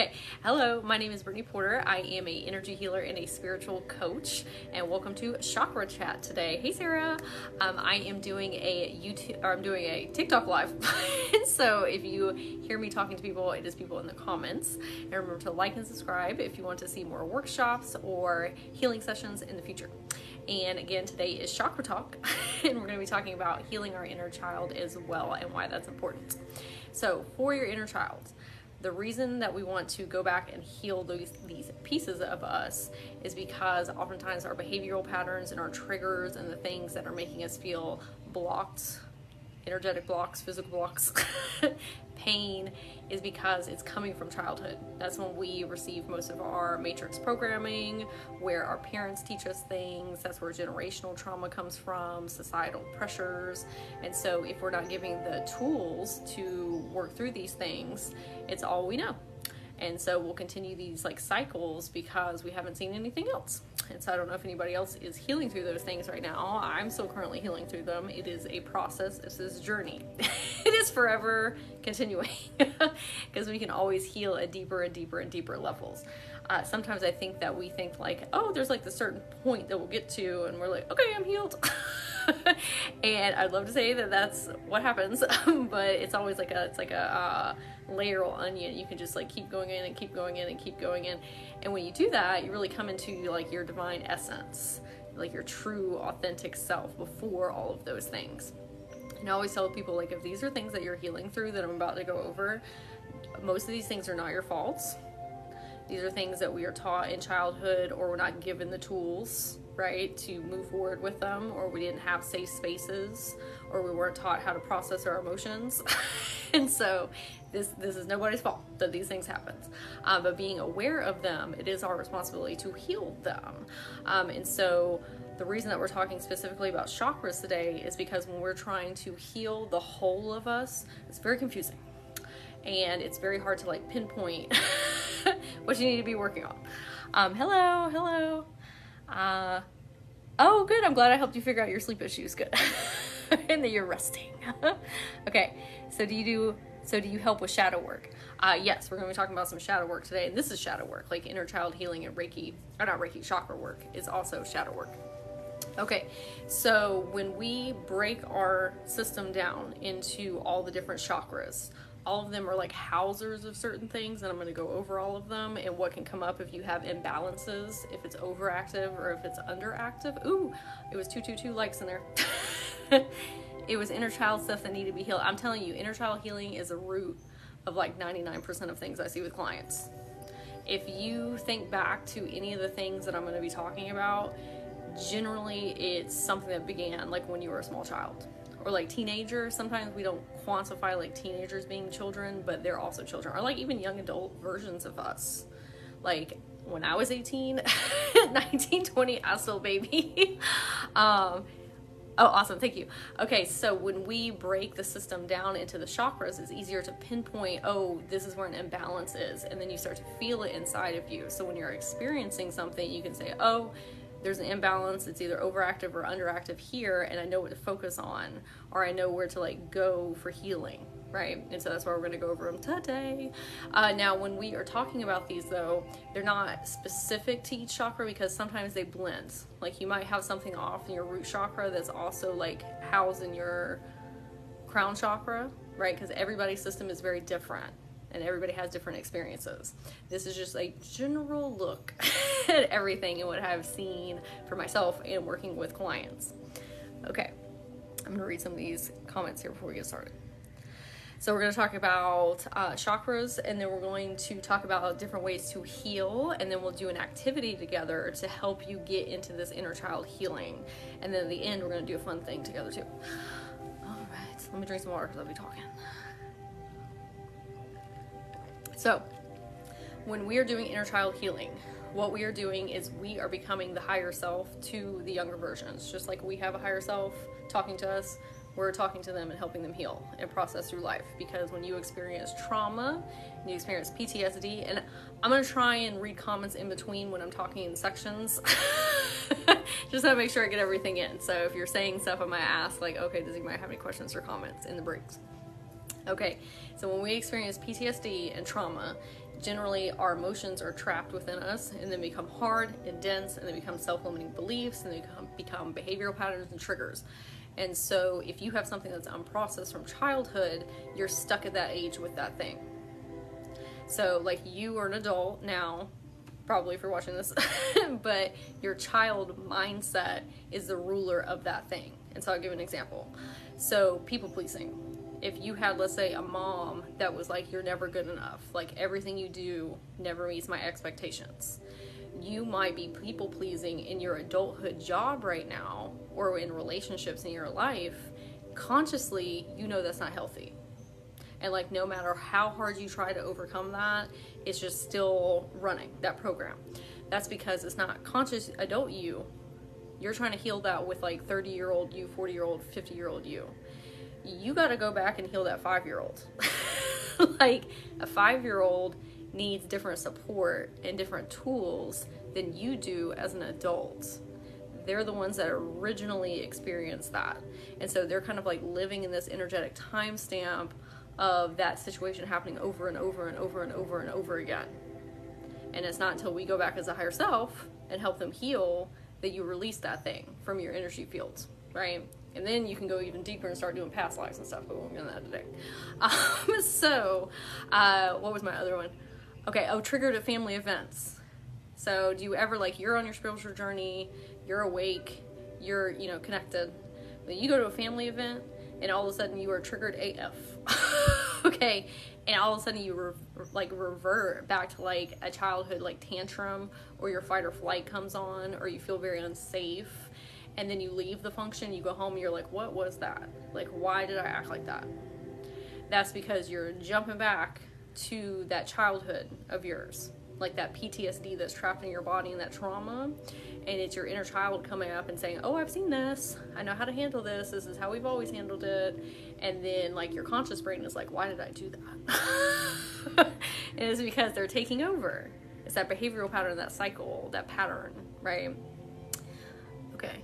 Okay. Hello, my name is Brittany Porter. I am a energy healer and a spiritual coach, and welcome to Chakra Chat today. Hey Sarah, I am doing a TikTok live, so if you hear me talking to people, it is people in the comments. And remember to like and subscribe if you want to see more workshops or healing sessions in the future. And again, today is Chakra Talk, and we're going to be talking about healing our inner child as well and why that's important. So for your inner child, the reason that we want to go back and heal these pieces of us is because oftentimes our behavioral patterns and our triggers and the things that are making us feel blocked, energetic blocks, physical blocks, pain, is because it's coming from childhood. That's when we receive most of our matrix programming, where our parents teach us things. That's where generational trauma comes from, societal pressures. And so if we're not giving the tools to work through these things, it's all we know. And so we'll continue these cycles because we haven't seen anything else. And so I don't know if anybody else is healing through those things right now. I'm still currently healing through them. It is a process. It's a journey. It is forever continuing because we can always heal at deeper and deeper and deeper levels. Sometimes I think that we think there's this certain point that we'll get to and we're like, okay, I'm healed. And I'd love to say that that's what happens, but it's always like a layer onion. You can just keep going in and keep going in and keep going in. And when you do that, you really come into your divine essence, your true authentic self before all of those things. And I always tell people, if these are things that you're healing through that I'm about to go over, most of these things are not your faults. These are things that we are taught in childhood, or we're not given the tools, right, to move forward with them, or we didn't have safe spaces, or we weren't taught how to process our emotions. And so this is nobody's fault that these things happen. But being aware of them, it is our responsibility to heal them. And so the reason that we're talking specifically about chakras today is because when we're trying to heal the whole of us, it's very confusing. And it's very hard to pinpoint what you need to be working on. Hello. Oh, good. I'm glad I helped you figure out your sleep issues. Good. And that you're resting. Okay. So do you help with shadow work? Yes, we're going to be talking about some shadow work today. And this is shadow work, inner child healing and chakra work is also shadow work. Okay, so when we break our system down into all the different chakras, all of them are housers of certain things, and I'm going to go over all of them and what can come up if you have imbalances, if it's overactive or if it's underactive. Ooh, it was 222 likes in there. It was inner child stuff that needed to be healed. I'm telling you, inner child healing is a root of 99% of things I see with clients. If you think back to any of the things that I'm going to be talking about, generally it's something that began when you were a small child. Or teenagers. Sometimes we don't quantify teenagers being children, but they're also children. Or even young adult versions of us. When I was 18, 19, 20, I was still a baby. Oh, awesome. Thank you. Okay, so when we break the system down into the chakras, it's easier to pinpoint, this is where an imbalance is. And then you start to feel it inside of you. So when you're experiencing something, you can say, there's an imbalance, it's either overactive or underactive here, and I know what to focus on, or I know where to go for healing, right? And so that's why we're going to go over them today. Now, when we are talking about these, though, they're not specific to each chakra because sometimes they blend. You might have something off in your root chakra that's also housed in your crown chakra, right? Because everybody's system is very different. And everybody has different experiences. This is just a general look at everything and what I've seen for myself and working with clients. Okay, I'm going to read some of these comments here before we get started. So we're going to talk about chakras, and then we're going to talk about different ways to heal, and then we'll do an activity together to help you get into this inner child healing. And then at the end, we're going to do a fun thing together too. All right, let me drink some water because I'll be talking. So, when we are doing inner child healing, what we are doing is we are becoming the higher self to the younger versions. Just like we have a higher self talking to us, we're talking to them and helping them heal and process through life. Because when you experience trauma, and you experience PTSD, and I'm going to try and read comments in between when I'm talking in sections, just to make sure I get everything in. So if you're saying stuff, I might ask, okay, does anybody have any questions or comments in the breaks? Okay, so when we experience PTSD and trauma, generally our emotions are trapped within us and then become hard and dense, and they become self-limiting beliefs, and they become behavioral patterns and triggers. And so if you have something that's unprocessed from childhood, you're stuck at that age with that thing. So like, you are an adult now, probably if you're watching this, but your child mindset is the ruler of that thing. And so I'll give an example. So people pleasing. If you had, let's say, a mom that was like, you're never good enough, like everything you do never meets my expectations, you might be people pleasing in your adulthood job right now, or in relationships in your life. Consciously, you know that's not healthy. And like, no matter how hard you try to overcome that, it's just still running that program. That's because it's not conscious adult you. You're trying to heal that with like 30-year-old you, 40-year-old, 50-year-old you. You got to go back and heal that 5-year-old. Like, a 5-year-old needs different support and different tools than you do as an adult. They're the ones that originally experienced that. And so they're kind of like living in this energetic timestamp of that situation happening over and over and over and over and over again. And it's not until we go back as a higher self and help them heal that you release that thing from your energy fields, right? And then you can go even deeper and start doing past lives and stuff, but we won't get into that today. What was my other one? Okay, triggered at family events. So do you ever, like, you're on your spiritual journey, you're awake, you're, connected. Then you go to a family event, and all of a sudden you are triggered AF. Okay, and all of a sudden you revert back to like a childhood like tantrum, or your fight or flight comes on, or you feel very unsafe. And then you leave the function, you go home, and you're like, what was that? Like, why did I act like that? That's because you're jumping back to that childhood of yours, like that PTSD that's trapped in your body and that trauma. And it's your inner child coming up and saying, oh, I've seen this. I know how to handle this. This is how we've always handled it. And then like your conscious brain is like, why did I do that? And it's because they're taking over. It's that behavioral pattern, that cycle, that pattern, right? Okay.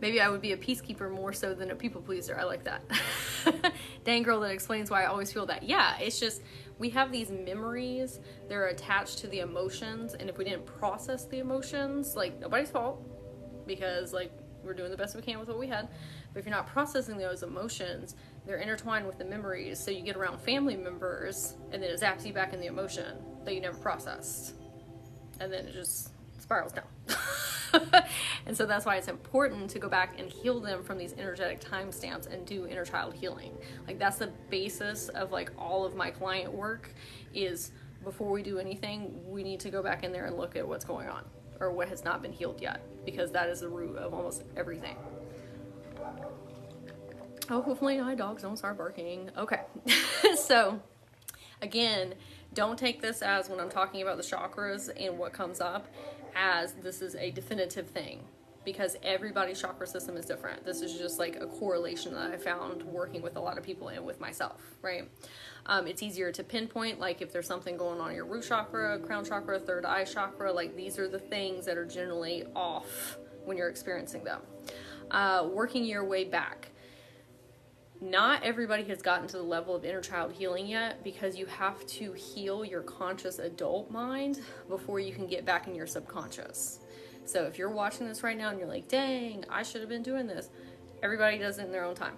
Maybe I would be a peacekeeper more so than a people pleaser. I like that. Dang girl, that explains why I always feel that. Yeah, it's just, we have these memories. They're attached to the emotions. And if we didn't process the emotions, like, nobody's fault, because like, we're doing the best we can with what we had. But if you're not processing those emotions, they're intertwined with the memories. So you get around family members, and then it zaps you back in the emotion that you never processed. And then it just spirals down. And so that's why it's important to go back and heal them from these energetic timestamps and do inner child healing. Like, that's the basis of like all of my client work, is before we do anything, we need to go back in there and look at what's going on, or what has not been healed yet, because that is the root of almost everything. Oh, hopefully my dogs don't start barking. Okay. So again, don't take this as, when I'm talking about the chakras and what comes up, as this is a definitive thing, because everybody's chakra system is different. This is just like a correlation that I found working with a lot of people and with myself, right? It's easier to pinpoint, like if there's something going on in your root chakra, crown chakra, third eye chakra, like these are the things that are generally off when you're experiencing them. Working your way back. Not everybody has gotten to the level of inner child healing yet, because you have to heal your conscious adult mind before you can get back in your subconscious. So if you're watching this right now and you're like, dang, I should have been doing this, everybody does it in their own time.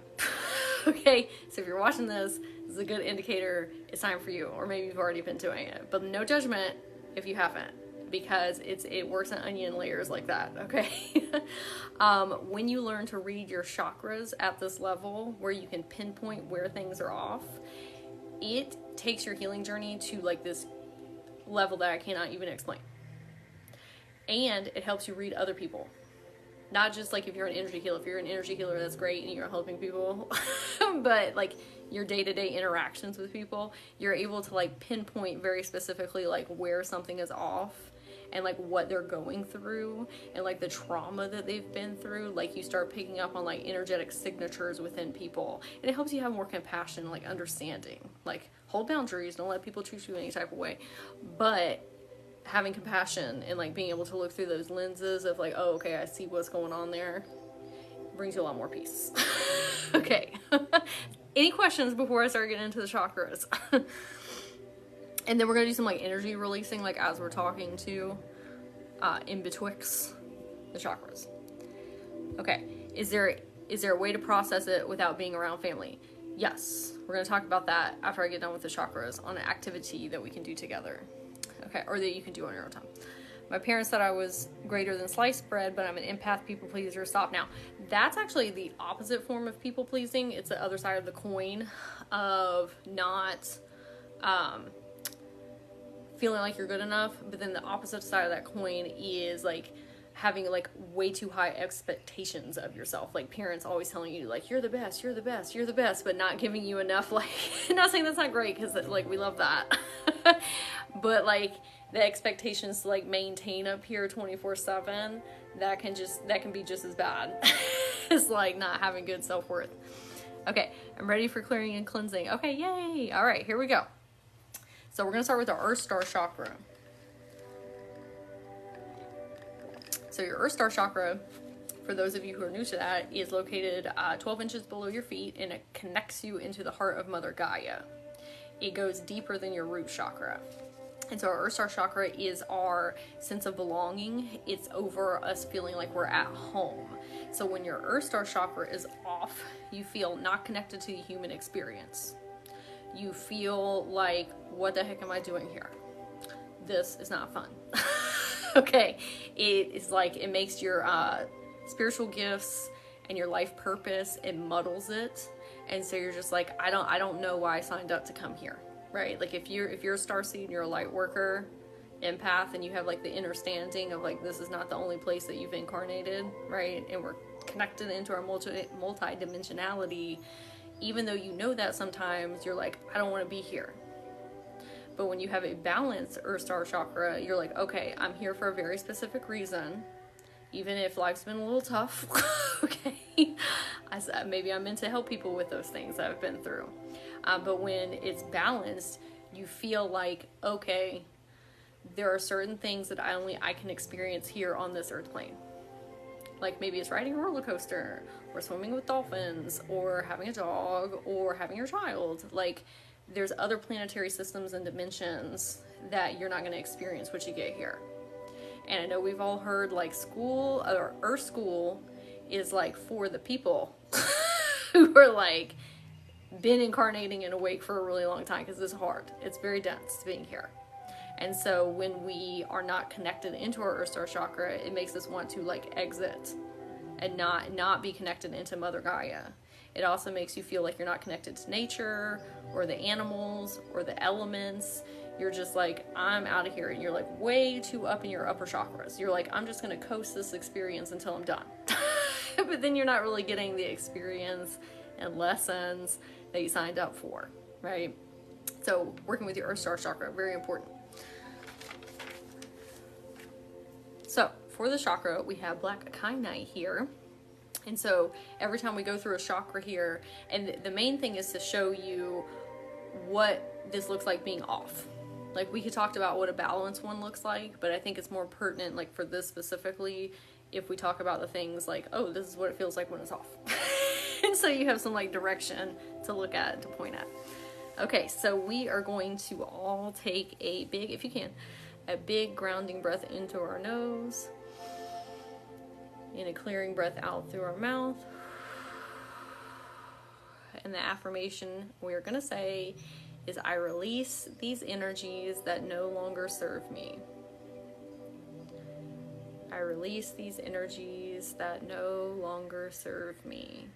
Okay, so if you're watching this is a good indicator it's time for you, or maybe you've already been doing it. But no judgment if you haven't, because it works in onion layers like that, okay? When you learn to read your chakras at this level, where you can pinpoint where things are off, it takes your healing journey to like this level that I cannot even explain. And it helps you read other people. Not just like if you're an energy healer. If you're an energy healer, that's great and you're helping people. But like your day-to-day interactions with people, you're able to like pinpoint very specifically like where something is off, and like what they're going through, and like the trauma that they've been through. Like you start picking up on like energetic signatures within people, and it helps you have more compassion, like understanding, like hold boundaries, don't let people treat you any type of way, but having compassion and like being able to look through those lenses of like, oh, okay, I see what's going on there, brings you a lot more peace. Okay. Any questions before I start getting into the chakras? And then we're gonna do some like energy releasing, like as we're talking to, in betwixt the chakras. Okay, is there a way to process it without being around family? Yes, we're gonna talk about that after I get done with the chakras on an activity that we can do together. Okay, or that you can do on your own time. My parents said I was greater than sliced bread, but I'm an empath, people pleaser. Stop now. That's actually the opposite form of people pleasing. It's the other side of the coin of not feeling like you're good enough. But then the opposite side of that coin is like having like way too high expectations of yourself. Like parents always telling you like, you're the best, you're the best, you're the best, but not giving you enough, like, not saying that's not great, because like we love that. But like the expectations to like maintain up here 24/7, that can be just as bad as like not having good self-worth. Okay, I'm ready for clearing and cleansing. Okay, yay. All right, here we go. So we're gonna start with our Earth Star Chakra. So your Earth Star Chakra, for those of you who are new to that, is located 12 inches below your feet, and it connects you into the heart of Mother Gaia. It goes deeper than your root chakra. And so our Earth Star Chakra is our sense of belonging. It's over us feeling like we're at home. So when your Earth Star Chakra is off, you feel not connected to the human experience. You feel like, what the heck am I doing here? This is not fun. Okay, it is like, it makes your spiritual gifts and your life purpose, it muddles it. And so you're just like, I don't know why I signed up to come here. Right? Like if you're a starseed and you're a light worker, empath, and you have like the understanding of like, this is not the only place that you've incarnated, right? And we're connected into our multi-dimensionality. Even though you know that sometimes you're like, I don't want to be here. But when you have a balanced Earth Star Chakra, you're like, okay, I'm here for a very specific reason. Even if life's been a little tough, okay? Maybe I'm meant to help people with those things that I've been through. But when it's balanced, you feel like, okay, there are certain things that I can experience here on this earth plane. Like maybe it's riding a roller coaster, or swimming with dolphins, or having a dog, or having your child. Like there's other planetary systems and dimensions that you're not going to experience what you get here. And I know we've all heard like school, or Earth School is like for the people who are like been incarnating and awake for a really long time, because it's hard. It's very dense being here. And so when we are not connected into our Earth Star Chakra, it makes us want to like exit and not be connected into Mother Gaia. It also makes you feel like you're not connected to nature or the animals or the elements. You're just like, I'm out of here. And you're like way too up in your upper chakras. You're like, I'm just going to coast this experience until I'm done. But then you're not really getting the experience and lessons that you signed up for, right? So working with your Earth Star Chakra, very important. So for the chakra, we have black kyanite here. And so every time we go through a chakra here, and the main thing is to show you what this looks like being off. Like we could talk about what a balanced one looks like, but I think it's more pertinent, like for this specifically, if we talk about the things like, oh, this is what it feels like when it's off. And so you have some like direction to look at, to point at. Okay, so we are going to all take a big, if you can, a big grounding breath into our nose, and a clearing breath out through our mouth. And the affirmation we're going to say is, I release these energies that no longer serve me. I release these energies that no longer serve me.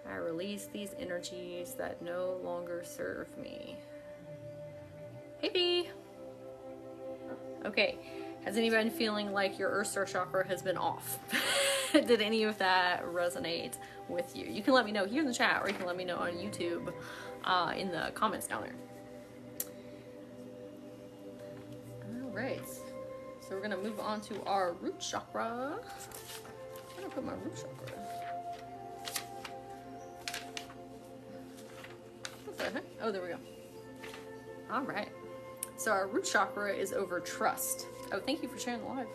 I release these energies that no longer serve me. Hey, B. Okay, has anybody feeling like your Earth Star Chakra has been off? Did any of that resonate with you? You can let me know here in the chat, or you can let me know on YouTube in the comments down there. All right, so we're gonna move on to our root chakra. I'm gonna put my root chakra. What the heck? Oh, there we go. All right. So our root chakra is over trust. Oh, thank you for sharing the live.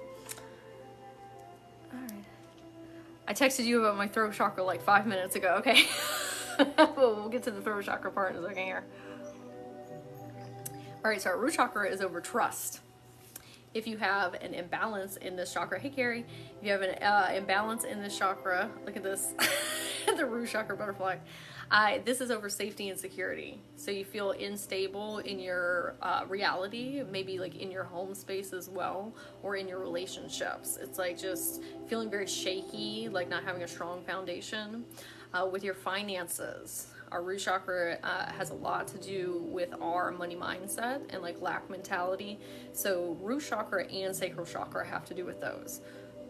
All right. I texted you about my throat chakra like 5 minutes ago. Okay. We'll get to the throat chakra part in a second here. All right, so our root chakra is over trust. If you have an imbalance in this chakra, hey Carrie, if you have an imbalance in this chakra, look at this, the root chakra butterfly. This is over safety and security. So you feel unstable in your reality, maybe like in your home space as well, or in your relationships. It's like just feeling very shaky, like not having a strong foundation. With your finances, our root chakra has a lot to do with our money mindset and like lack mentality. So root chakra and sacral chakra have to do with those.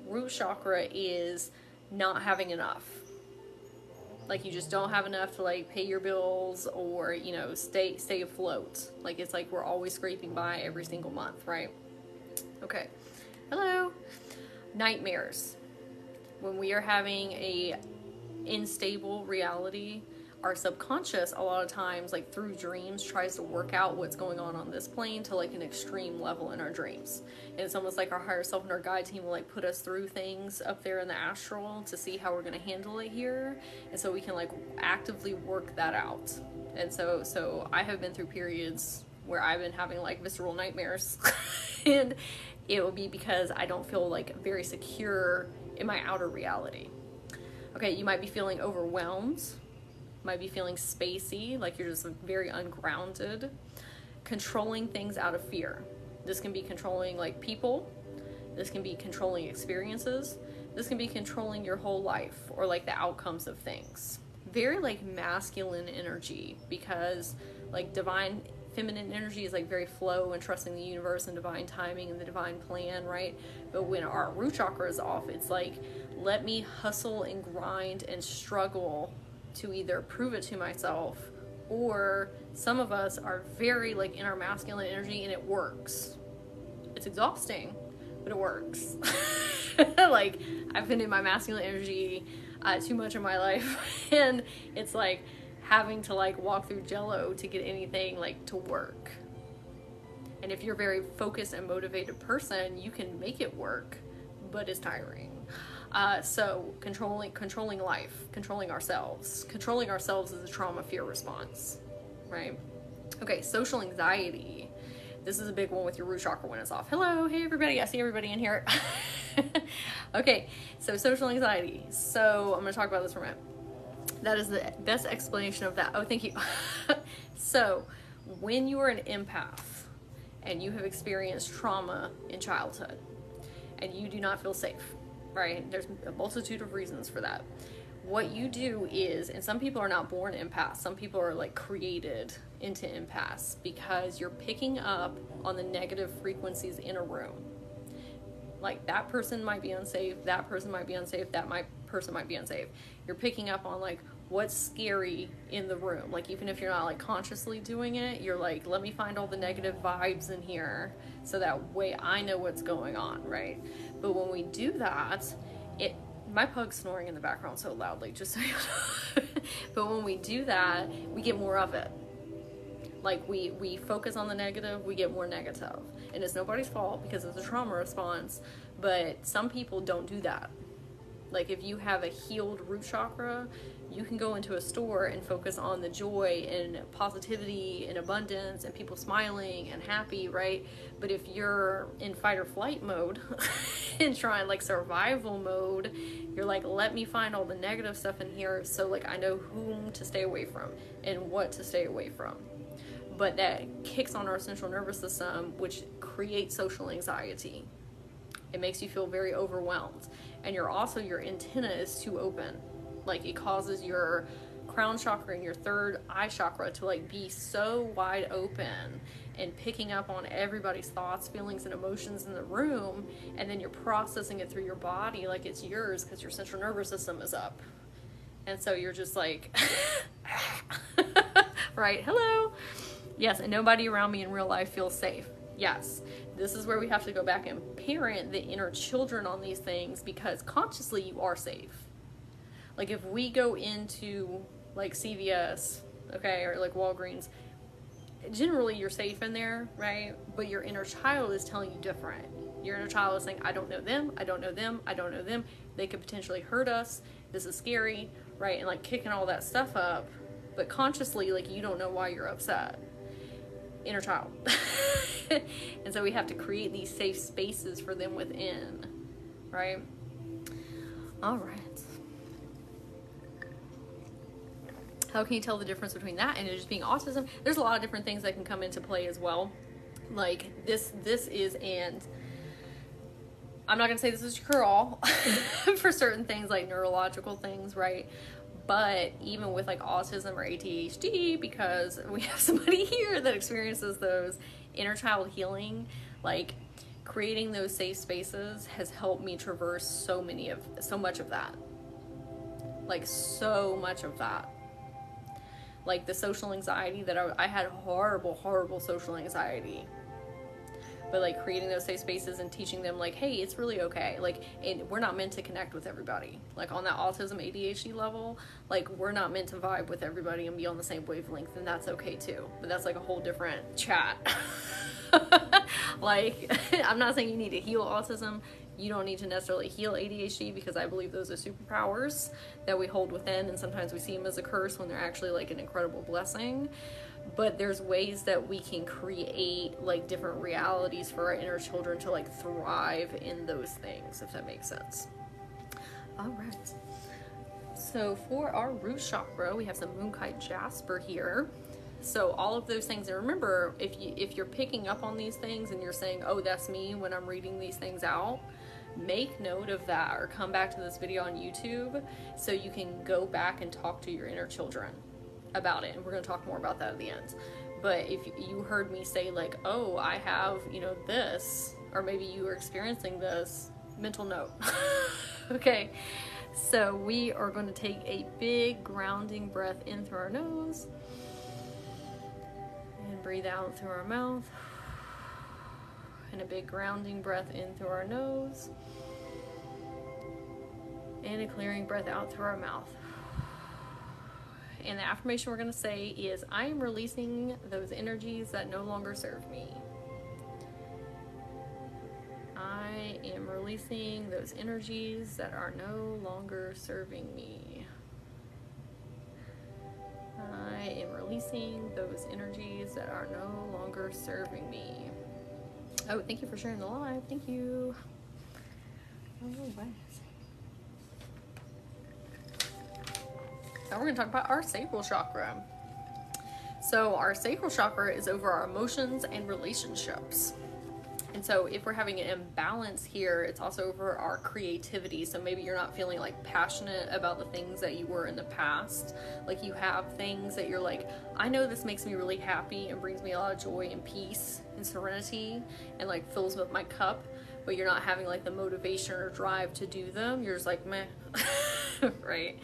Root chakra is not having enough. Like you just don't have enough to like pay your bills or, you know, stay afloat. Like it's like we're always scraping by every single month, right? Okay. Hello. Nightmares. When we are having a unstable reality, our subconscious a lot of times, like through dreams, tries to work out what's going on this plane to like an extreme level in our dreams. And it's almost like our higher self and our guide team will like put us through things up there in the astral to see how we're going to handle it here, and so we can like actively work that out. And so I have been through periods where I've been having like visceral nightmares and it will be because I don't feel like very secure in my outer reality. Okay, you might be feeling overwhelmed, might be feeling spacey, like you're just very ungrounded, controlling things out of fear. This can be controlling like people, this can be controlling experiences, this can be controlling your whole life or like the outcomes of things. Very like masculine energy, because like divine feminine energy is like very flow and trusting the universe and divine timing and the divine plan, right? But when our root chakra is off, it's like, let me hustle and grind and struggle to either prove it to myself, or some of us are very like in our masculine energy and it works. It's exhausting, but it works. Like I've been in my masculine energy too much in my life and it's like having to like walk through jello to get anything like to work. And if you're a very focused and motivated person, you can make it work, but it's tiring. So controlling life, controlling ourselves is a trauma fear response, right? Okay, social anxiety. This is a big one with your root chakra when it's off. Hello, hey everybody, I see everybody in here. Okay, so social anxiety. So I'm going to talk about this for a minute. That is the best explanation of that. Oh, thank you. So when you are an empath and you have experienced trauma in childhood and you do not feel safe, right? There's a multitude of reasons for that. What you do is, and some people are not born empaths, some people are like created into empaths because you're picking up on the negative frequencies in a room. Like that person might be unsafe, that person might be unsafe, person might be unsafe. You're picking up on like what's scary in the room. Like even if you're not like consciously doing it, you're like, let me find all the negative vibes in here so that way I know what's going on, right? But when we do that, my pug's snoring in the background so loudly, just so you know. But when we do that, we get more of it. Like we focus on the negative, we get more negative. And it's nobody's fault because it's a trauma response, but some people don't do that. Like if you have a healed root chakra, you can go into a store and focus on the joy and positivity and abundance and people smiling and happy, right? But if you're in fight or flight mode and trying like survival mode, you're like, let me find all the negative stuff in here so like I know whom to stay away from and what to stay away from. But that kicks on our central nervous system, which creates social anxiety. It makes you feel very overwhelmed. And your antenna is too open. Like it causes your crown chakra and your third eye chakra to like be so wide open and picking up on everybody's thoughts, feelings, and emotions in the room. And then you're processing it through your body like it's yours because your central nervous system is up. And so you're just like, right, hello. Yes, and nobody around me in real life feels safe. Yes, this is where we have to go back and parent the inner children on these things because consciously you are safe. Like if we go into like CVS, okay, or like Walgreens, generally you're safe in there, right? But your inner child is telling you different. Your inner child is saying, I don't know them, I don't know them, I don't know them. They could potentially hurt us. This is scary, right? And like kicking all that stuff up. But consciously, like you don't know why you're upset. inner child. And so we have to create these safe spaces for them within, right? All right. How can you tell the difference between that and it just being autism? There's a lot of different things that can come into play as well. Like this is, and I'm not going to say this is cure all for certain things like neurological things, right? But even with like autism or ADHD, because we have somebody here that experiences those, inner child healing, like creating those safe spaces has helped me traverse so much of that. Like so much of that. Like the social anxiety that I had horrible social anxiety. But like creating those safe spaces and teaching them like, hey, it's really okay. Like, and we're not meant to connect with everybody. Like on that autism ADHD level, like we're not meant to vibe with everybody and be on the same wavelength, and that's okay too. But that's like a whole different chat. Like, I'm not saying you need to heal autism. You don't need to necessarily heal ADHD, because I believe those are superpowers that we hold within, and sometimes we see them as a curse when they're actually like an incredible blessing. But there's ways that we can create like different realities for our inner children to like thrive in those things, if that makes sense. All right. So for our root chakra, we have some moonkite jasper here. So all of those things, and remember, if you're picking up on these things and you're saying, oh, that's me when I'm reading these things out, make note of that, or come back to this video on YouTube so you can go back and talk to your inner children about it. And we're going to talk more about that at the end. But if you heard me say like, oh, I have, this, or maybe you were experiencing this, mental note. Okay. So we are going to take a big grounding breath in through our nose and breathe out through our mouth, and a big grounding breath in through our nose and a clearing breath out through our mouth. And the affirmation we're going to say is, I am releasing those energies that no longer serve me. I am releasing those energies that are no longer serving me. I am releasing those energies that are no longer serving me. Oh, thank you for sharing the live. Thank you. All right. Now we're going to talk about our sacral chakra. So our sacral chakra is over our emotions and relationships. And so if we're having an imbalance here, it's also over our creativity. So maybe you're not feeling like passionate about the things that you were in the past. Like you have things that you're like, I know this makes me really happy and brings me a lot of joy and peace and serenity and like fills up my cup, but you're not having like the motivation or drive to do them. You're just like, meh, right?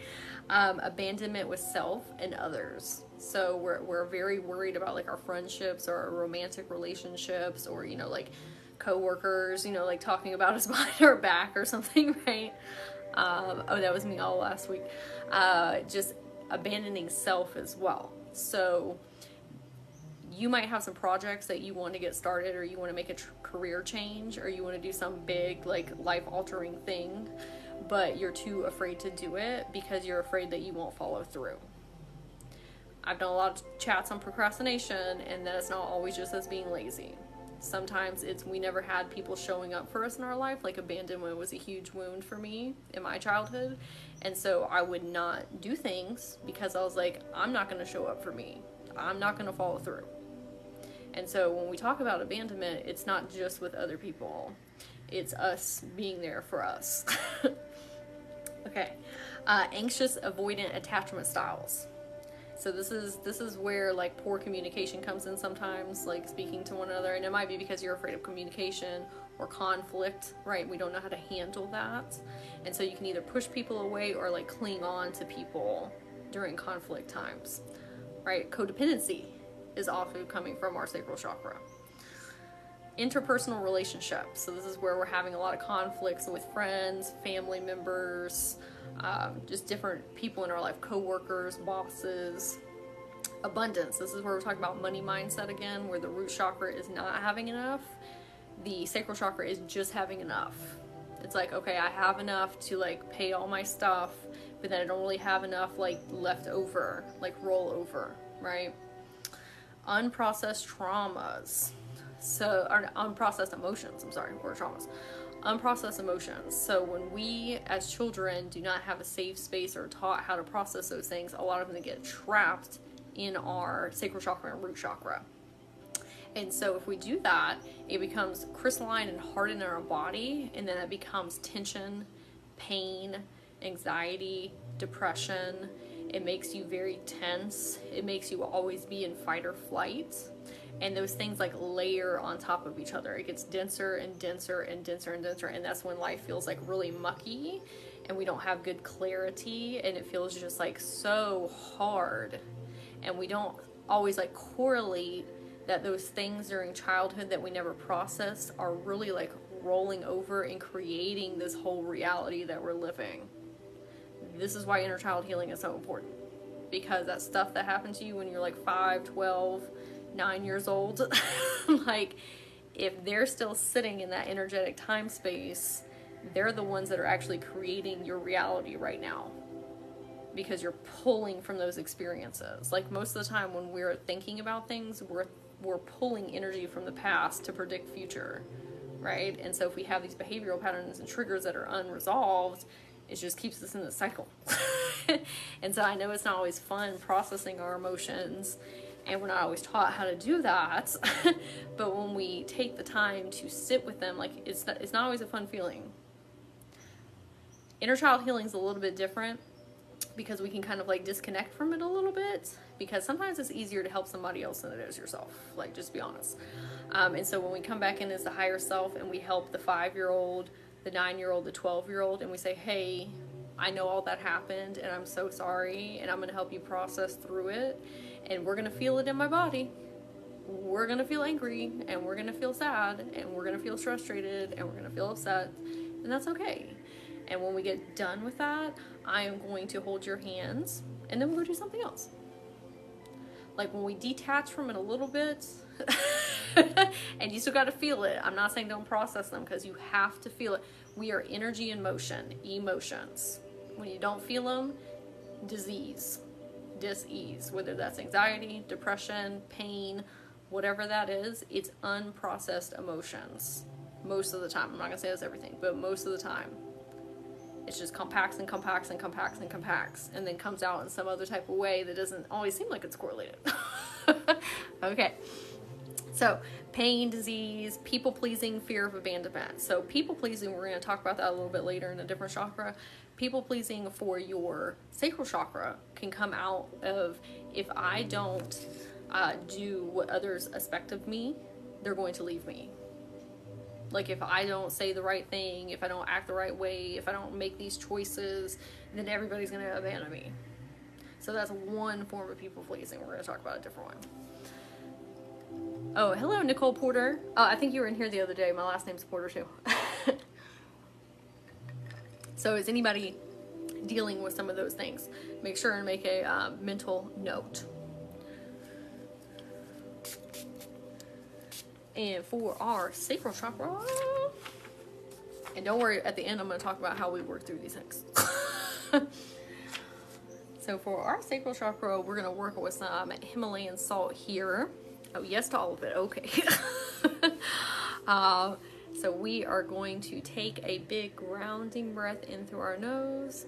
Abandonment with self and others. So we're very worried about like our friendships or our romantic relationships, or like coworkers, like talking about us behind our back or something, right? Oh, that was me all last week. Just abandoning self as well. So you might have some projects that you want to get started, or you want to make a career change, or you want to do some big like life-altering thing, but you're too afraid to do it because you're afraid that you won't follow through. I've done a lot of chats on procrastination, and that it's not always just us being lazy. Sometimes it's we never had people showing up for us in our life. Like abandonment was a huge wound for me in my childhood, and so I would not do things because I was like, I'm not going to show up for me. I'm not going to follow through. And so when we talk about abandonment, it's not just with other people. It's us being there for us. Okay. Anxious avoidant attachment styles. So this is where like poor communication comes in sometimes, like speaking to one another, and it might be because you're afraid of communication or conflict, right? We don't know how to handle that. And so you can either push people away or like cling on to people during conflict times, right? Codependency is often coming from our sacral chakra. Interpersonal relationships. So this is where we're having a lot of conflicts with friends, family members, just different people in our life, co-workers, bosses. Abundance. This is where we're talking about money mindset again, where the root chakra is not having enough. The sacral chakra is just having enough. It's like, okay, I have enough to like pay all my stuff, but then I don't really have enough like left over, like roll over, right? unprocessed traumas. So, or unprocessed emotions, I'm sorry, or traumas. Unprocessed emotions. So when we as children do not have a safe space or taught how to process those things, a lot of them get trapped in our sacral chakra and root chakra. And so if we do that, it becomes crystalline and hardened in our body, and then it becomes tension, pain, anxiety, depression. It makes you very tense. It makes you always be in fight or flight. And those things like layer on top of each other. It gets denser and denser and denser and denser. And that's when life feels like really mucky and we don't have good clarity. And it feels just like so hard. And we don't always like correlate that those things during childhood that we never processed are really like rolling over and creating this whole reality that we're living. This is why inner child healing is so important. Because that stuff that happened to you when you're like 5, 12, 9 years old, like if they're still sitting in that energetic time space, they're the ones that are actually creating your reality right now, because you're pulling from those experiences. Like most of the time when we're thinking about things, we're pulling energy from the past to predict future, right? And so if we have these behavioral patterns and triggers that are unresolved, it just keeps us in the cycle. And so I know it's not always fun processing our emotions, and we're not always taught how to do that. But when we take the time to sit with them, like it's not always a fun feeling. Inner child healing is a little bit different because we can kind of like disconnect from it a little bit, because sometimes it's easier to help somebody else than it is yourself. Like, just be honest. And so when we come back in as the higher self and we help the 5-year-old, the 9-year-old, the 12-year-old, and we say, hey, I know all that happened and I'm so sorry, and I'm going to help you process through it, and we're going to feel it in my body. We're going to feel angry, and we're going to feel sad, and we're going to feel frustrated, and we're going to feel upset, and that's okay. And when we get done with that, I am going to hold your hands, and then we'll go do something else. Like when we detach from it a little bit, and you still got to feel it. I'm not saying don't process them, because you have to feel it. We are energy in motion, emotions. When you don't feel them, dis-ease, whether that's anxiety, depression, pain, whatever that is, it's unprocessed emotions. Most of the time. I'm not going to say that's everything, but most of the time. It's just compacts and compacts and compacts and compacts, and then comes out in some other type of way that doesn't always seem like it's correlated. Okay. So, pain, disease, people-pleasing, fear of abandonment. So, people-pleasing, we're going to talk about that a little bit later in a different chakra. People-pleasing for your sacral chakra can come out of, if I don't do what others expect of me, they're going to leave me. Like if I don't say the right thing, if I don't act the right way, if I don't make these choices, then everybody's going to abandon me. So that's one form of people-pleasing. We're going to talk about a different one. Oh, hello, Nicole Porter. I think you were in here the other day. My last name's Porter, too. So is anybody dealing with some of those things? Make sure and make a mental note. And for our sacral chakra, and don't worry, at the end I'm going to talk about how we work through these things. So for our sacral chakra, we're going to work with some Himalayan salt here. Oh, yes to all of it. Okay. So we are going to take a big grounding breath in through our nose,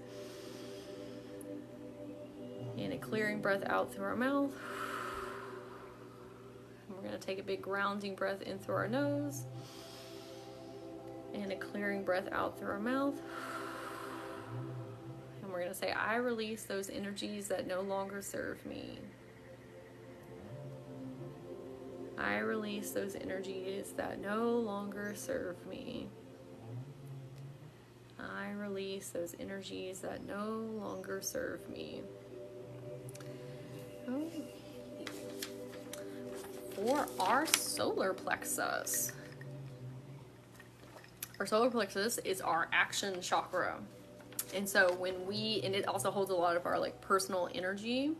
and a clearing breath out through our mouth. We're going to take a big grounding breath in through our nose, and a clearing breath out through our mouth. And we're going to say, I release those energies that no longer serve me. I release those energies that no longer serve me. I release those energies that no longer serve me. Oh. For our solar plexus. Our solar plexus is our action chakra. And so and it also holds a lot of our like personal energy.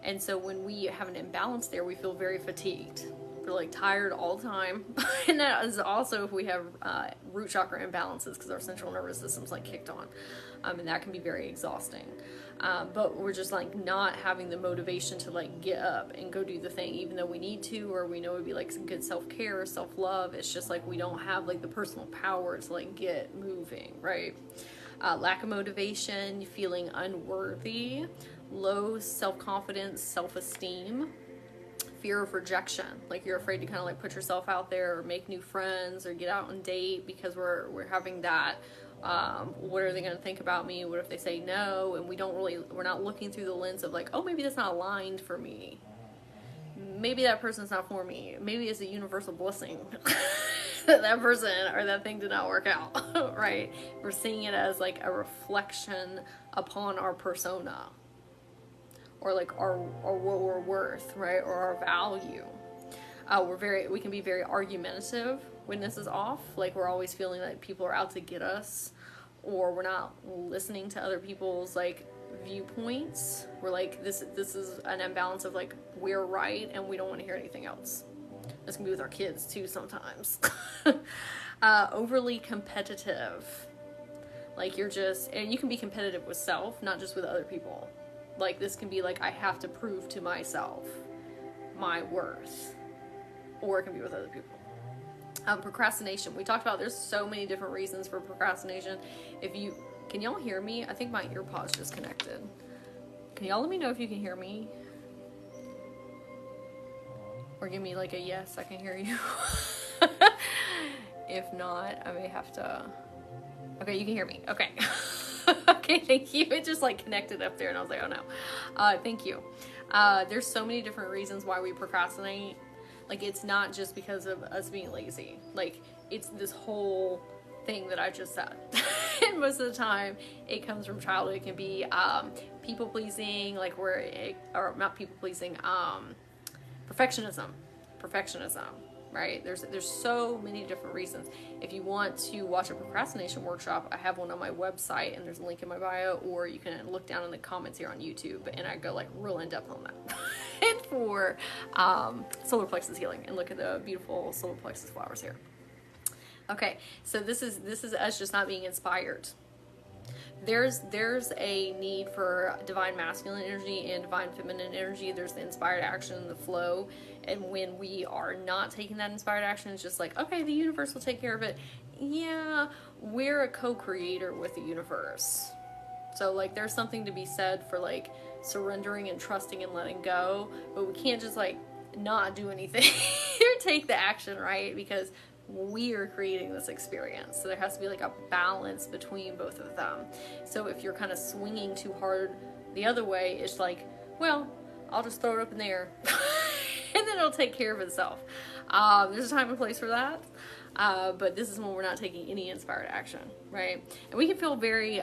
And so when we have an imbalance there, we feel very fatigued. We're like tired all the time. And that is also if we have root chakra imbalances because our central nervous system's like kicked on. And that can be very exhausting. But we're just like not having the motivation to like get up and go do the thing, even though we need to, or we know it'd be like some good self-care, self-love. It's just like we don't have like the personal power to like get moving, right? Lack of motivation, feeling unworthy, low self-confidence, self-esteem, fear of rejection. Like you're afraid to kind of like put yourself out there or make new friends or get out and date because we're having that. What are they going to think about me? What if they say no? And we're not looking through the lens of like, oh, maybe that's not aligned for me. Maybe that person's not for me. Maybe it's a universal blessing that person or that thing did not work out, right? We're seeing it as like a reflection upon our persona or like our what we're worth, right? Or our value. We can be very argumentative when this is off. Like we're always feeling like people are out to get us, or we're not listening to other people's like viewpoints. We're like, this is an imbalance of like, we're right and we don't want to hear anything else. This can be with our kids too sometimes. Overly competitive. Like and you can be competitive with self, not just with other people. Like this can be like, I have to prove to myself my worth. Or it can be with other people. Procrastination. We talked about there's so many different reasons for procrastination. Can y'all hear me? I think my ear pod's disconnected. Can y'all let me know if you can hear me? Or give me like a yes, I can hear you. If not, I may have to... Okay, you can hear me. Okay. Okay, thank you. It just like connected up there and I was like, oh no. Thank you. There's so many different reasons why we procrastinate. Like it's not just because of us being lazy. Like it's this whole thing that I just said. And most of the time it comes from childhood. It can be people pleasing, like or not people pleasing, perfectionism, right? There's so many different reasons. If you want to watch a procrastination workshop, I have one on my website and there's a link in my bio, or you can look down in the comments here on YouTube and I go like real in depth on that. And for solar plexus healing, and look at the beautiful solar plexus flowers here. Okay, so this is us just not being inspired. There's a need for divine masculine energy and divine feminine energy. There's the inspired action and the flow. And when we are not taking that inspired action, it's just like, okay, the universe will take care of it. Yeah, we're a co-creator with the universe. So like there's something to be said for like surrendering and trusting and letting go. But we can't just like not do anything or take the action, right? Because we are creating this experience. So there has to be like a balance between both of them. So if you're kind of swinging too hard the other way, it's like, well, I'll just throw it up in the air and then it'll take care of itself. There's a time and place for that. But this is when we're not taking any inspired action, right? And we can feel very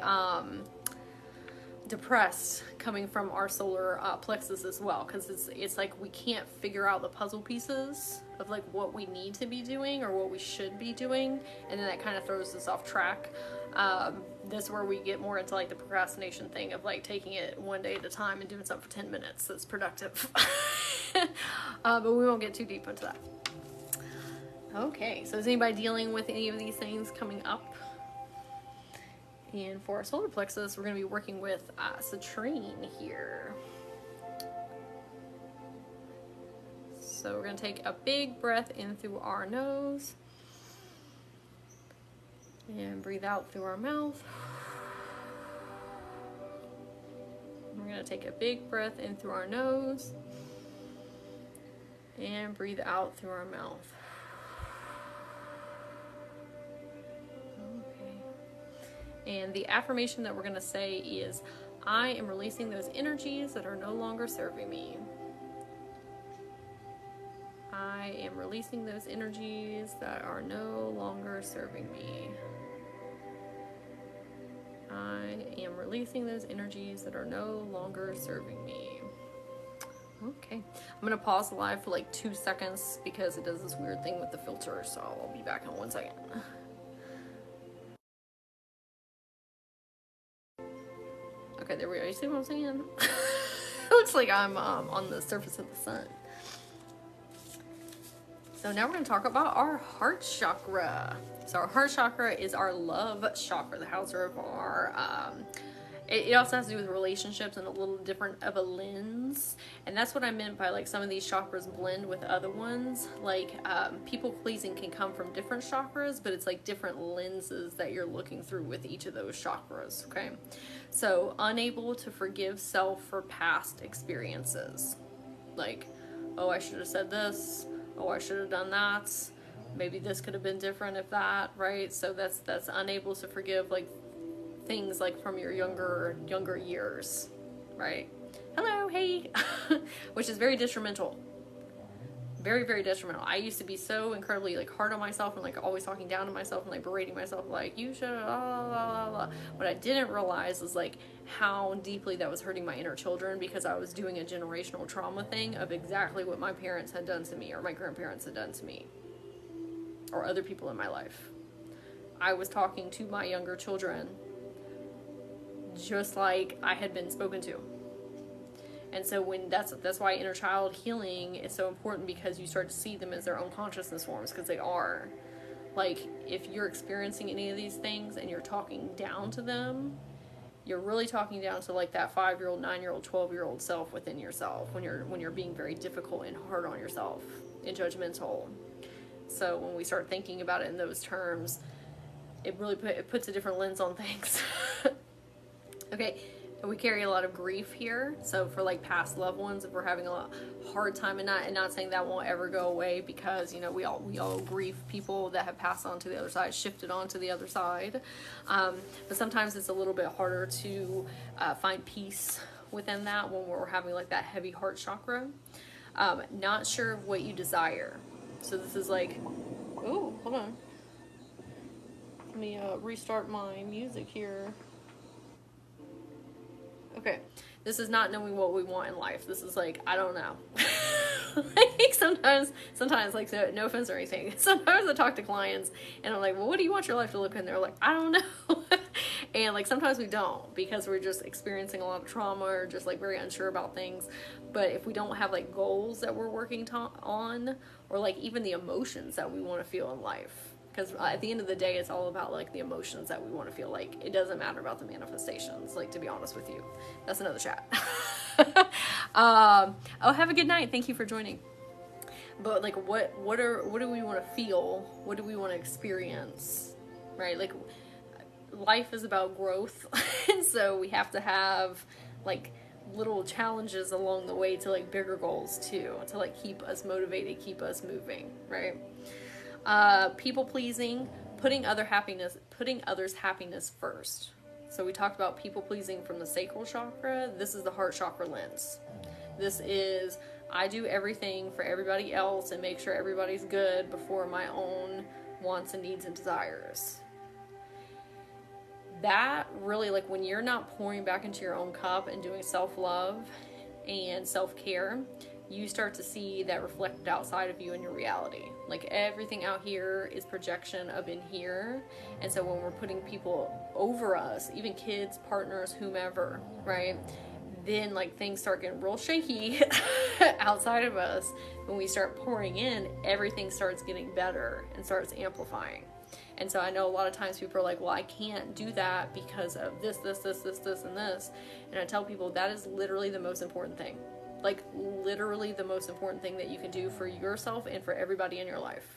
depressed coming from our solar plexus as well, because it's like we can't figure out the puzzle pieces of like what we need to be doing or what we should be doing, and then that kind of throws us off track. That's where we get more into like the procrastination thing of like taking it one day at a time and doing something for 10 minutes that's productive. But we won't get too deep into that. Okay, so is anybody dealing with any of these things coming up? And for our solar plexus, we're going to be working with citrine here. So we're going to take a big breath in through our nose and breathe out through our mouth. We're going to take a big breath in through our nose and breathe out through our mouth. And the affirmation that we're going to say is, I am releasing those energies that are no longer serving me. I am releasing those energies that are no longer serving me. I am releasing those energies that are no longer serving me. Okay. I'm going to pause the live for like 2 seconds because it does this weird thing with the filter. So I'll be back in 1 second. Okay, there we go. You see what I'm saying? It looks like I'm on the surface of the sun. So now we're going to talk about our heart chakra. So our heart chakra is our love chakra, the house of our, it also has to do with relationships and a little different of a lens. And that's what I meant by like some of these chakras blend with other ones. Like people pleasing can come from different chakras, but it's like different lenses that you're looking through with each of those chakras, okay? So unable to forgive self for past experiences. Like, oh, I should have said this. Oh, I should have done that. Maybe this could have been different if that, right? So that's unable to forgive like things like from your younger years, right? Hello, hey, which is very detrimental. Very, very detrimental. I used to be so incredibly like hard on myself and like always talking down to myself and like berating myself like you should blah, blah, blah. What I didn't realize is like how deeply that was hurting my inner children, because I was doing a generational trauma thing of exactly what my parents had done to me or my grandparents had done to me or other people in my life. I was talking to my younger children just like I had been spoken to. And so when that's why inner child healing is so important, because you start to see them as their own consciousness forms, because they are. Like if you're experiencing any of these things and you're talking down to them, you're really talking down to like that 5-year-old, 9-year-old, 12-year-old self within yourself when you're being very difficult and hard on yourself and judgmental. So when we start thinking about it in those terms, it really puts a different lens on things. Okay. We carry a lot of grief here. So for like past loved ones, if we're having a hard time, and not saying that won't ever go away, because you know we all grieve people that have passed on to the other side, shifted on to the other side. But sometimes it's a little bit harder to find peace within that when we're having like that heavy heart chakra. Not sure what you desire. So this is like, oh, hold on. Let me restart my music here. Okay, this is not knowing what we want in life. This is like, I don't know. Like sometimes like, no offense or anything, sometimes I talk to clients and I'm like, well, what do you want your life to look like? And they're like, I don't know. And like sometimes we don't, because we're just experiencing a lot of trauma or just like very unsure about things. But if we don't have like goals that we're working on, or like even the emotions that we want to feel in life, because at the end of the day, it's all about like the emotions that we want to feel. Like it doesn't matter about the manifestations, like, to be honest with you. That's another chat. Oh, have a good night. Thank you for joining. But like what do we want to feel? What do we want to experience? Right? Like life is about growth. And so we have to have like little challenges along the way to like bigger goals too, to like keep us motivated, keep us moving, right? People pleasing, putting others' happiness first. So we talked about people pleasing from the sacral chakra. This is the heart chakra lens. This is, I do everything for everybody else and make sure everybody's good before my own wants and needs and desires. That really, like when you're not pouring back into your own cup and doing self-love and self-care, you start to see that reflected outside of you in your reality. Like everything out here is projection of in here. And so when we're putting people over us, even kids, partners, whomever, right? Then like things start getting real shaky outside of us. When we start pouring in, everything starts getting better and starts amplifying. And so I know a lot of times people are like, well, I can't do that because of this, and this. And I tell people that is literally the most important thing. Like literally the most important thing that you can do for yourself and for everybody in your life.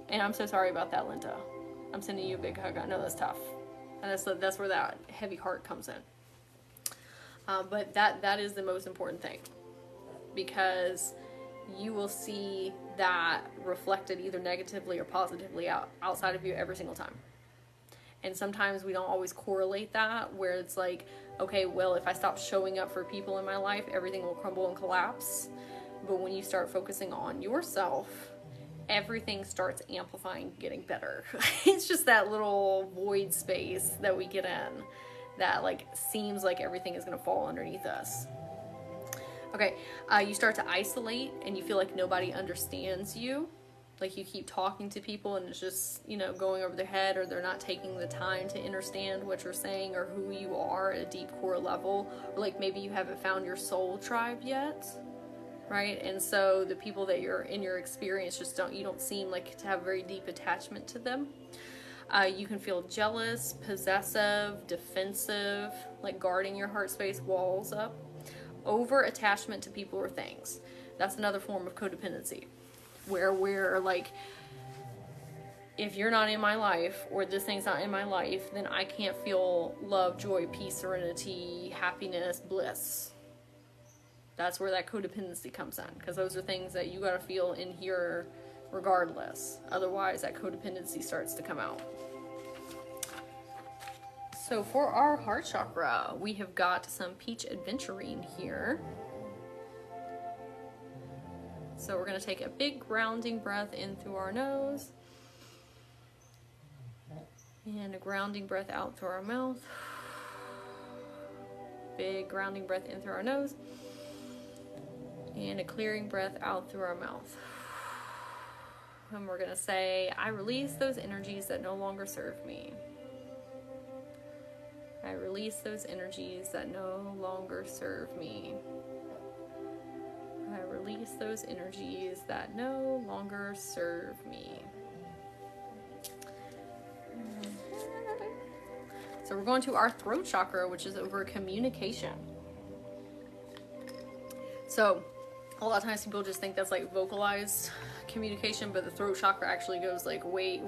And I'm so sorry about that, Linda. I'm sending you a big hug. I know that's tough. And that's where that heavy heart comes in. But that is the most important thing, because you will see that reflected either negatively or positively outside of you every single time. And sometimes we don't always correlate that, where it's like, okay, well, if I stop showing up for people in my life, everything will crumble and collapse. But when you start focusing on yourself, everything starts amplifying, getting better. It's just that little void space that we get in that like seems like everything is going to fall underneath us. Okay, you start to isolate and you feel like nobody understands you. Like you keep talking to people and it's just, going over their head, or they're not taking the time to understand what you're saying or who you are at a deep core level. Or like maybe you haven't found your soul tribe yet. right? And so the people that you're in your experience just you don't seem like to have very deep attachment to them. You can feel jealous, possessive, defensive, like guarding your heart space, walls up, over attachment to people or things. That's another form of codependency, where we're like, if you're not in my life, or this thing's not in my life, then I can't feel love, joy, peace, serenity, happiness, bliss. That's where that codependency comes in, because those are things that you got to feel in here regardless. Otherwise, that codependency starts to come out. So for our heart chakra, we have got some peach adventurine here. So we're going to take a big grounding breath in through our nose, and a grounding breath out through our mouth. Big grounding breath in through our nose, and a clearing breath out through our mouth. And we're going to say, I release those energies that no longer serve me. I release those energies that no longer serve me. I release those energies that no longer serve me. So we're going to our throat chakra, which is over communication. So a lot of times people just think that's like vocalized communication, but the throat chakra actually goes like way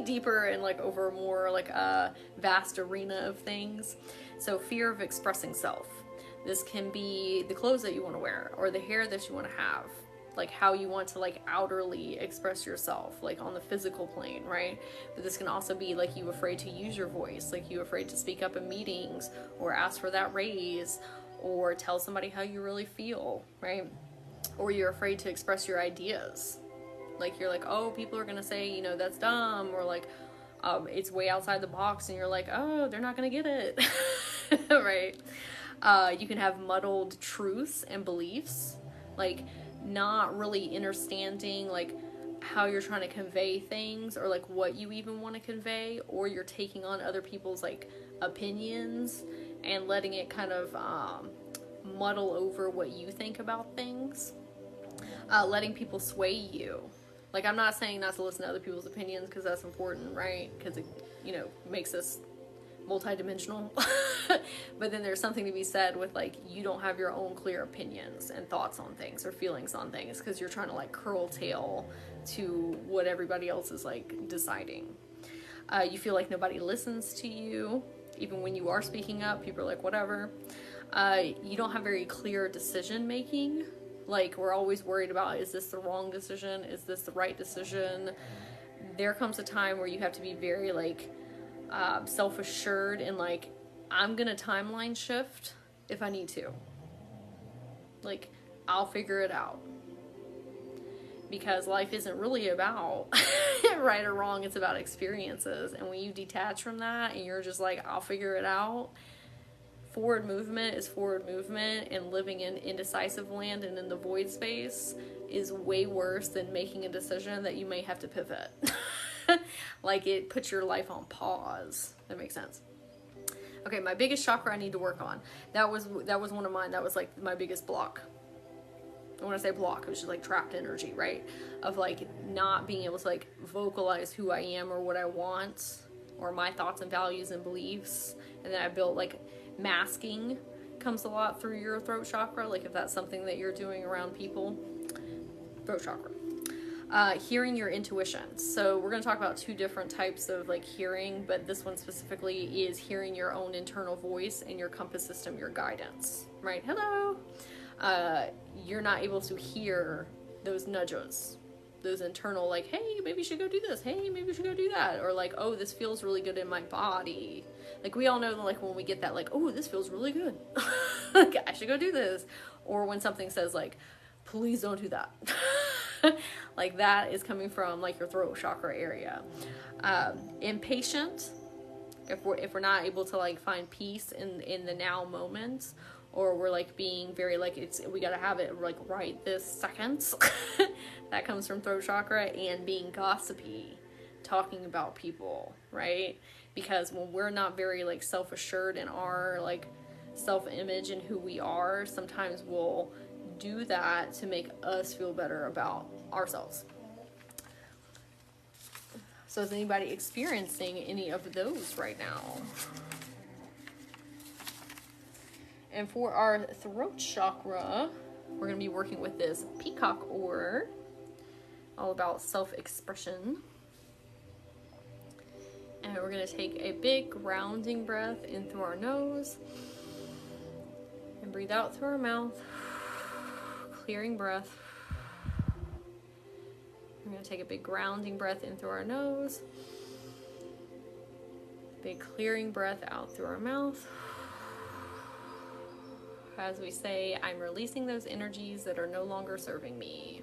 deeper and like over more like a vast arena of things. So fear of expressing self. This can be the clothes that you want to wear, or the hair that you want to have, like how you want to like outwardly express yourself, like on the physical plane, right? But this can also be like you afraid to use your voice, like you afraid to speak up in meetings, or ask for that raise, or tell somebody how you really feel, right? Or you're afraid to express your ideas. Like you're like, oh, people are gonna say, you know, that's dumb, or like it's way outside the box, and you're like, oh, they're not gonna get it. Right? You can have muddled truths and beliefs, like not really understanding like how you're trying to convey things, or like what you even want to convey, or you're taking on other people's like opinions and letting it kind of muddle over what you think about things. Letting people sway you. Like, I'm not saying not to listen to other people's opinions, because that's important, right? Because it, you know, makes us multidimensional. But then there's something to be said with like, you don't have your own clear opinions and thoughts on things or feelings on things, because you're trying to like curl tail to what everybody else is like deciding. You feel like nobody listens to you, even when you are speaking up. People are like, whatever. You don't have very clear decision making. Like, we're always worried about, is this the wrong decision? Is this the right decision? There comes a time where you have to be very like self-assured, and like, I'm gonna timeline shift if I need to. Like, I'll figure it out. Because life isn't really about right or wrong, it's about experiences. And when you detach from that and you're just like, I'll figure it out, forward movement is forward movement, and living in indecisive land and in the void space is way worse than making a decision that you may have to pivot. Like, it puts your life on pause. That makes sense. Okay, my biggest chakra I need to work on. That was one of mine. That was like my biggest block. When I say block, it was just like trapped energy, right? Of like not being able to like vocalize who I am or what I want, or my thoughts and values and beliefs. And then I built like masking comes a lot through your throat chakra. Like if that's something that you're doing around people, throat chakra. Hearing your intuition. So we're going to talk about two different types of like hearing, but this one specifically is hearing your own internal voice and your compass system, your guidance, right? Hello. You're not able to hear those nudges, those internal like, hey, maybe you should go do this. Hey, maybe you should go do that. Or like, oh, this feels really good in my body. Like, we all know that, like, when we get that, like, oh, this feels really good. Like, I should go do this. Or when something says like, please don't do that. Like, that is coming from like your throat chakra area. Impatient. If we're not able to like find peace in the now moment, or we're like being very like, we gotta have it like right this second. That comes from throat chakra. And being gossipy, talking about people, right? Because when we're not very like self-assured in our like self-image and who we are, sometimes we'll do that to make us feel better about ourselves. So is anybody experiencing any of those right now? And for our throat chakra, we're going to be working with this peacock ore, all about self-expression. And we're going to take a big grounding breath in through our nose and breathe out through our mouth, clearing breath. We're going to take a big grounding breath in through our nose, big clearing breath out through our mouth. As we say, I'm releasing those energies that are no longer serving me.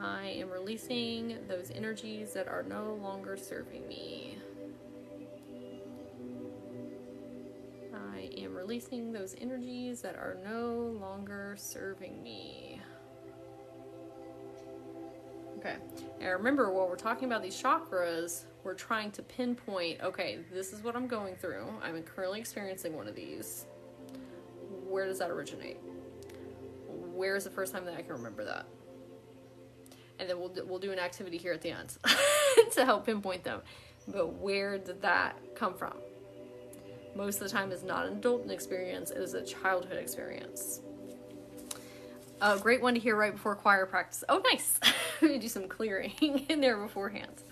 I am releasing those energies that are no longer serving me. I am releasing those energies that are no longer serving me. Okay, and remember, while we're talking about these chakras, we're trying to pinpoint, okay, this is what I'm going through. I'm currently experiencing one of these. Where does that originate? Where is the first time that I can remember that? And then we'll do an activity here at the end to help pinpoint them. But where did that come from? Most of the time it's not an adult experience, it is a childhood experience. A great one to hear right before choir practice. Oh, nice. We do some clearing in there beforehand.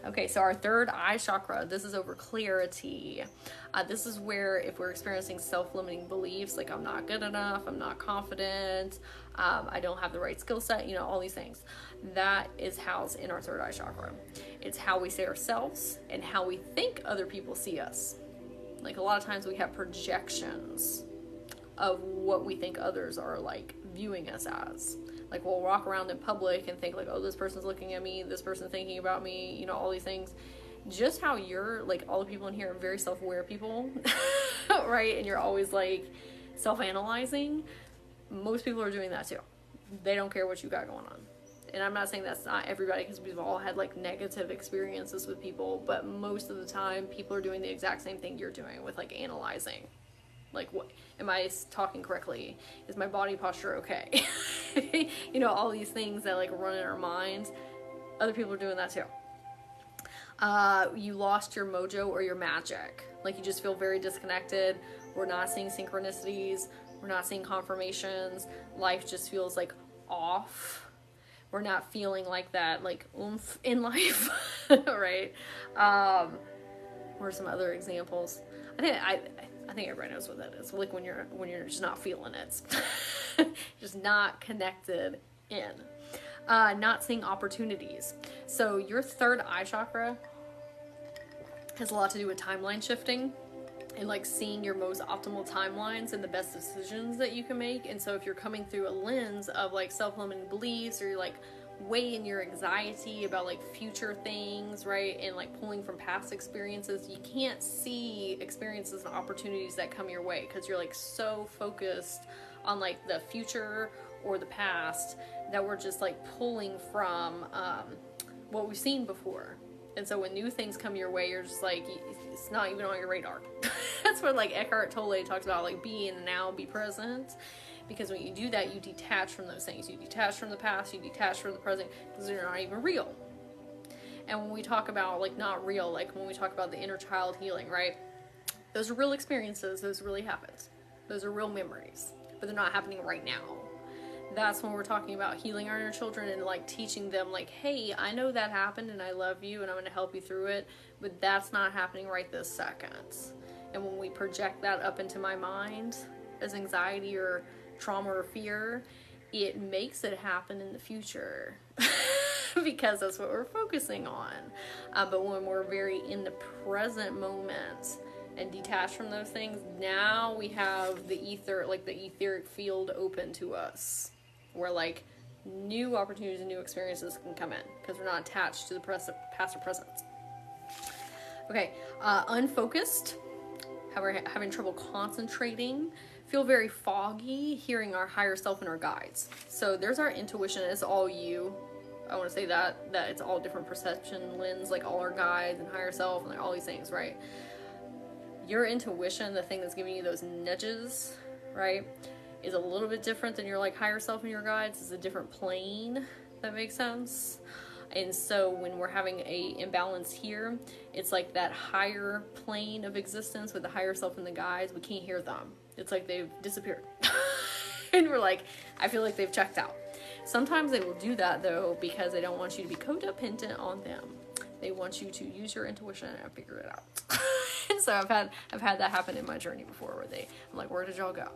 Okay, so our third eye chakra, this is over clarity. This is where if we're experiencing self-limiting beliefs, like I'm not good enough, I'm not confident, I don't have the right skill set, all these things. That is housed in our third eye chakra. It's how we see ourselves and how we think other people see us. Like a lot of times we have projections of what we think others are like viewing us as. Like we'll walk around in public and think like, oh, this person's looking at me, this person's thinking about me, all these things. Just how you're, like all the people in here are very self-aware people, right? And you're always like self-analyzing. Most people are doing that too. They don't care what you got going on. And I'm not saying that's not everybody, because we've all had like negative experiences with people, but most of the time people are doing the exact same thing you're doing with like analyzing. Like, what am I talking correctly? Is my body posture okay? All these things that like run in our minds. Other people are doing that too. You lost your mojo or your magic. Like you just feel very disconnected. We're not seeing synchronicities. We're not seeing confirmations. Life just feels like off. We're not feeling like that like oomph in life, right? What are some other examples? I think everybody knows what that is. Like when you're just not feeling it, just not connected in, not seeing opportunities. So your third eye chakra has a lot to do with timeline shifting and like seeing your most optimal timelines and the best decisions that you can make. And so if you're coming through a lens of like self-limiting beliefs, or you're like weighing your anxiety about like future things, right, and like pulling from past experiences, you can't see experiences and opportunities that come your way because you're like so focused on like the future or the past that we're just like pulling from what we've seen before. And so when new things come your way, you're just like, it's not even on your radar. That's what like Eckhart Tolle talks about, like be in the now, be present. Because when you do that, you detach from those things. You detach from the past, you detach from the present, because they're not even real. And when we talk about like not real, like when we talk about the inner child healing, right? Those are real experiences, those really happened. Those are real memories, but they're not happening right now. That's when we're talking about healing our inner children and like teaching them like, hey, I know that happened and I love you and I'm going to help you through it, but that's not happening right this second. And when we project that up into my mind as anxiety or trauma or fear, it makes it happen in the future because that's what we're focusing on. But when we're very in the present moment and detached from those things, now we have the ether, like the etheric field open to us, where like new opportunities and new experiences can come in because we're not attached to the past or present. Okay, unfocused, having trouble concentrating, feel very foggy, hearing our higher self and our guides. So there's our intuition. It's all you. I want to say that it's all different perception lens, like all our guides and higher self and like all these things, right? Your intuition, the thing that's giving you those nudges, right, is a little bit different than your like higher self and your guides. It's a different plane. That makes sense. And so when we're having a imbalance here, it's like that higher plane of existence with the higher self and the guides, we can't hear them. It's like they've disappeared. And we're like, I feel like they've checked out. Sometimes they will do that though, because they don't want you to be codependent on them. They want you to use your intuition and figure it out. And so I've had that happen in my journey before, where I'm like, where did y'all go?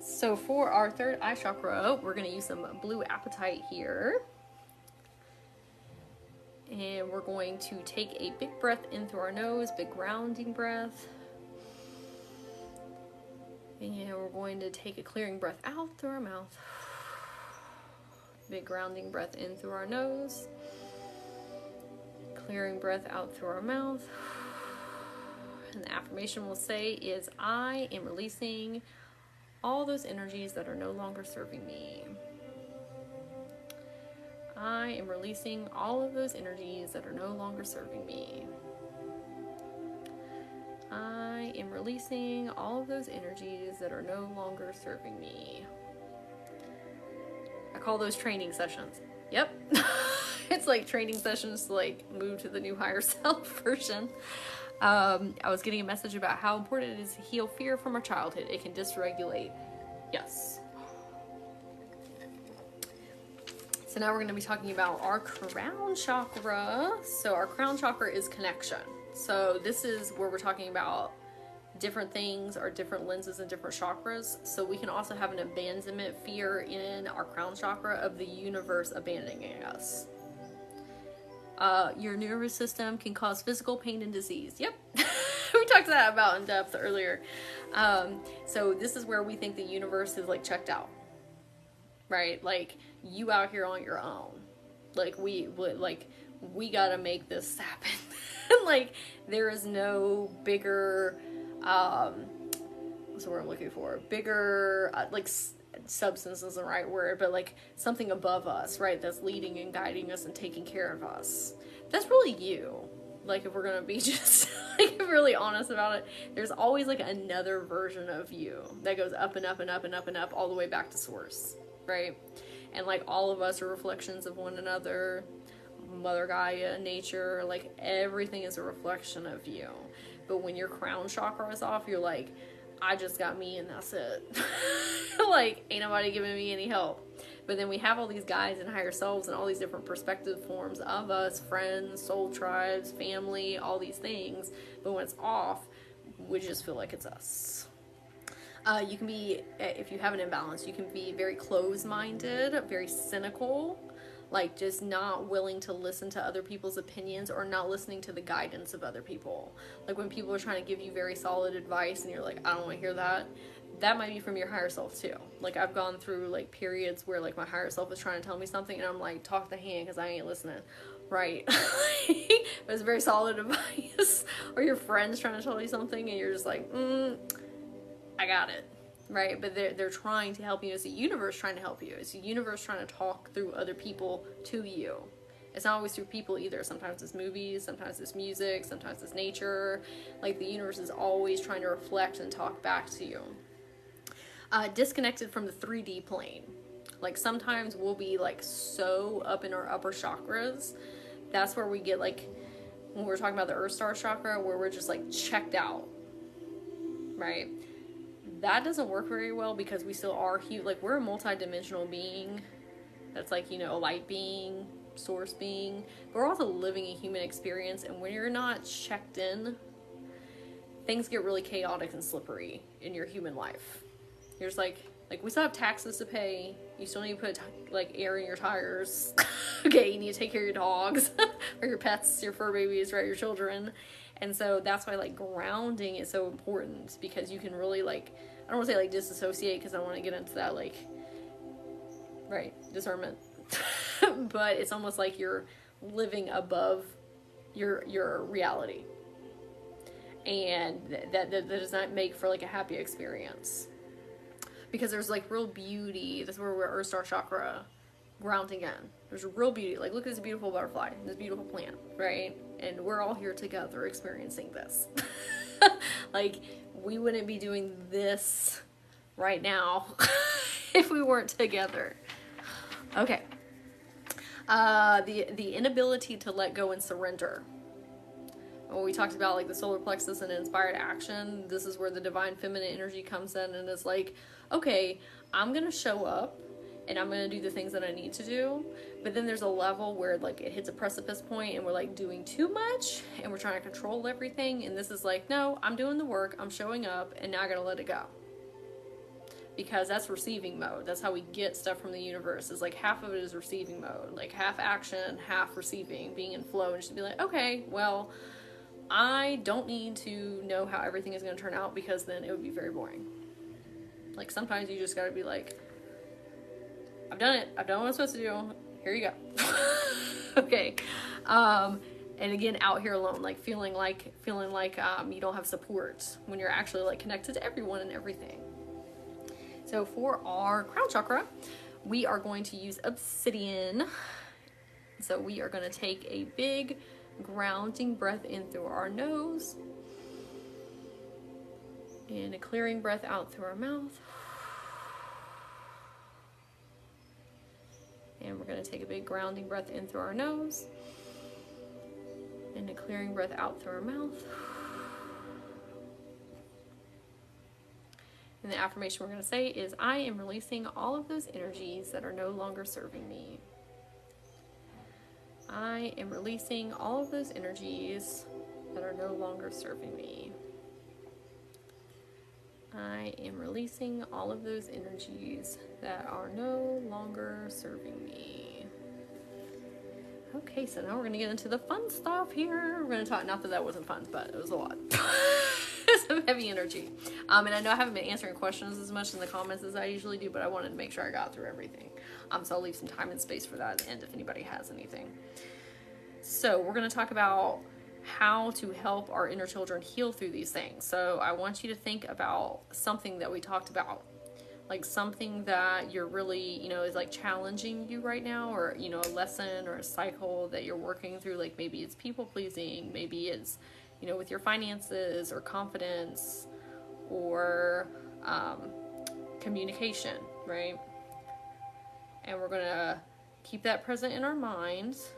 So for our third eye chakra, we're going to use some blue apatite here. And we're going to take a big breath in through our nose, big grounding breath. And we're going to take a clearing breath out through our mouth. Big grounding breath in through our nose. Clearing breath out through our mouth. And the affirmation we'll say is, I am releasing all those energies that are no longer serving me. I am releasing all of those energies that are no longer serving me. I am releasing all of those energies that are no longer serving me. I call those training sessions. Yep. It's like training sessions to like move to the new higher self version. I was getting a message about how important it is to heal fear from our childhood. It can dysregulate. Yes. So now we're going to be talking about our crown chakra. So our crown chakra is connection. So this is where we're talking about different things or different lenses and different chakras. So we can also have an abandonment fear in our crown chakra of the universe abandoning us. Your nervous system can cause physical pain and disease. Yep. We talked that about in depth earlier. So this is where we think the universe is like checked out, right? Like you out here on your own. Like we gotta make this happen. Like there is no bigger, what's the word I'm looking for? Bigger, like substance isn't the right word, but like something above us, right? That's leading and guiding us and taking care of us. That's really you. Like if we're gonna be just like really honest about it, there's always like another version of you that goes up and up and up and up and up all the way back to source, right? And like all of us are reflections of one another. Mother Gaia, nature, like everything is a reflection of you. But when your crown chakra is off, you're like, I just got me and that's it. Like ain't nobody giving me any help. But then we have all these guides and higher selves and all these different perspective forms of us, friends, soul tribes, family, all these things. But when it's off, we just feel like it's us. You can be, if you have an imbalance, you can be very closed-minded, very cynical, like just not willing to listen to other people's opinions or not listening to the guidance of other people. Like when people are trying to give you very solid advice and you're like, I don't want to hear that. That might be from your higher self too. Like I've gone through like periods where like my higher self is trying to tell me something and I'm like, talk the hand because I ain't listening. Right. But it's very solid advice. Or your friend's trying to tell you something and you're just like, I got it. Right, but they're trying to help you. It's the universe trying to help you. It's the universe trying to talk through other people to you. It's not always through people either. Sometimes it's movies, sometimes it's music, sometimes it's nature. Like the universe is always trying to reflect and talk back to you. Disconnected from the 3D plane. Like sometimes we'll be like so up in our upper chakras. That's where we get like, when we're talking about the Earth Star chakra, where we're just like checked out. Right? That doesn't work very well because we still are like we're a multi-dimensional being that's like, you know, a light being, source being, but we're also living a human experience. And when you're not checked in, things get really chaotic and slippery in your human life. You're just like we still have taxes to pay. You still need to put like air in your tires. Okay, you need to take care of your dogs or your pets, your fur babies, right, your children. And so that's why like grounding is so important, because you can really like, I don't want to say like disassociate because I don't want to get into that like, right, discernment. But it's almost like you're living above your reality. And that does not make for like a happy experience. Because there's like real beauty. That's where Earth Star Chakra grounding in. There's a real beauty. Like, look at this beautiful butterfly, this beautiful plant, right? And we're all here together experiencing this. Like, we wouldn't be doing this right now if we weren't together. Okay. The inability to let go and surrender. When we talked about like the solar plexus and inspired action, this is where the divine feminine energy comes in, and it's like, okay, I'm gonna show up and I'm gonna do the things that I need to do, but then there's a level where like it hits a precipice point and we're like doing too much and we're trying to control everything, and this is like, no, I'm doing the work, I'm showing up, and now I gotta let it go. Because that's receiving mode. That's how we get stuff from the universe. Is like half of it is receiving mode, like half action, half receiving, being in flow, and just be like, okay, well, I don't need to know how everything is going to turn out, because then it would be very boring. Like, sometimes you just got to be like, I've done it. I've done what I'm supposed to do. Here you go. Okay. And again, out here alone, like feeling like you don't have support when you're actually like connected to everyone and everything. So for our crown chakra, we are going to use obsidian. So we are going to take a big grounding breath in through our nose and a clearing breath out through our mouth. And we're going to take a big grounding breath in through our nose and a clearing breath out through our mouth. And the affirmation we're going to say is, I am releasing all of those energies that are no longer serving me. I am releasing all of those energies that are no longer serving me. I am releasing all of those energies that are no longer serving me. Okay, so now we're going to get into the fun stuff here. We're going to talk, not that that wasn't fun, but it was a lot. Some heavy energy. And I know I haven't been answering questions as much in the comments as I usually do, but I wanted to make sure I got through everything. So I'll leave some time and space for that at the end if anybody has anything. So we're going to talk about how to help our inner children heal through these things. So I want you to think about something that we talked about, like something that you're really, is like challenging you right now, or, a lesson or a cycle that you're working through. Like maybe it's people pleasing, maybe it's, with your finances or confidence or communication, right? And we're going to keep that present in our minds.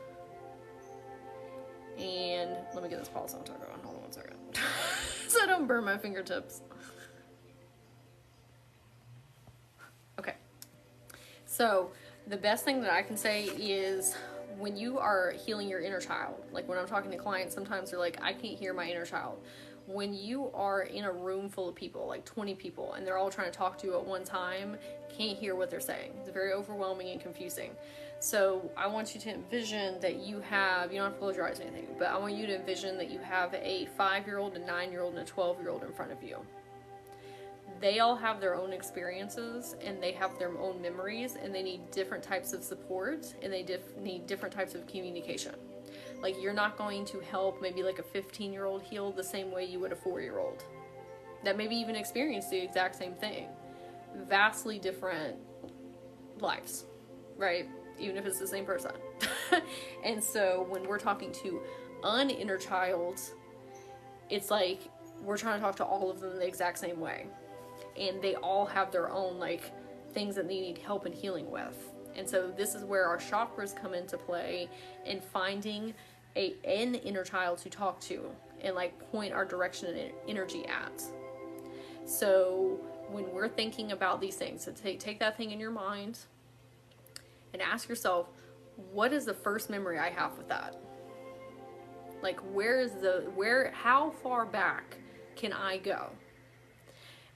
And let me get this pulse on talk on. Hold on 1 second. So I don't burn my fingertips. Okay. So the best thing that I can say is, when you are healing your inner child, like when I'm talking to clients, sometimes they're like, I can't hear my inner child. When you are in a room full of people, like 20 people, and they're all trying to talk to you at one time, can't hear what they're saying. It's very overwhelming and confusing. So I want you to envision that you have, you don't have to close your eyes or anything, but I want you to envision that you have a 5-year-old, a 9-year-old, and a 12-year-old in front of you. They all have their own experiences, and they have their own memories, and they need different types of support, and they need different types of communication. Like, you're not going to help maybe like a 15-year-old heal the same way you would a 4-year-old that maybe even experienced the exact same thing. Vastly different lives, right? Even if it's the same person. And so when we're talking to an inner child, it's like we're trying to talk to all of them the exact same way. And they all have their own like things that they need help and healing with. And so this is where our chakras come into play, in finding an inner child to talk to and like point our direction and energy at. So when we're thinking about these things, so take that thing in your mind and ask yourself, what is the first memory I have with that? Like, how far back can I go?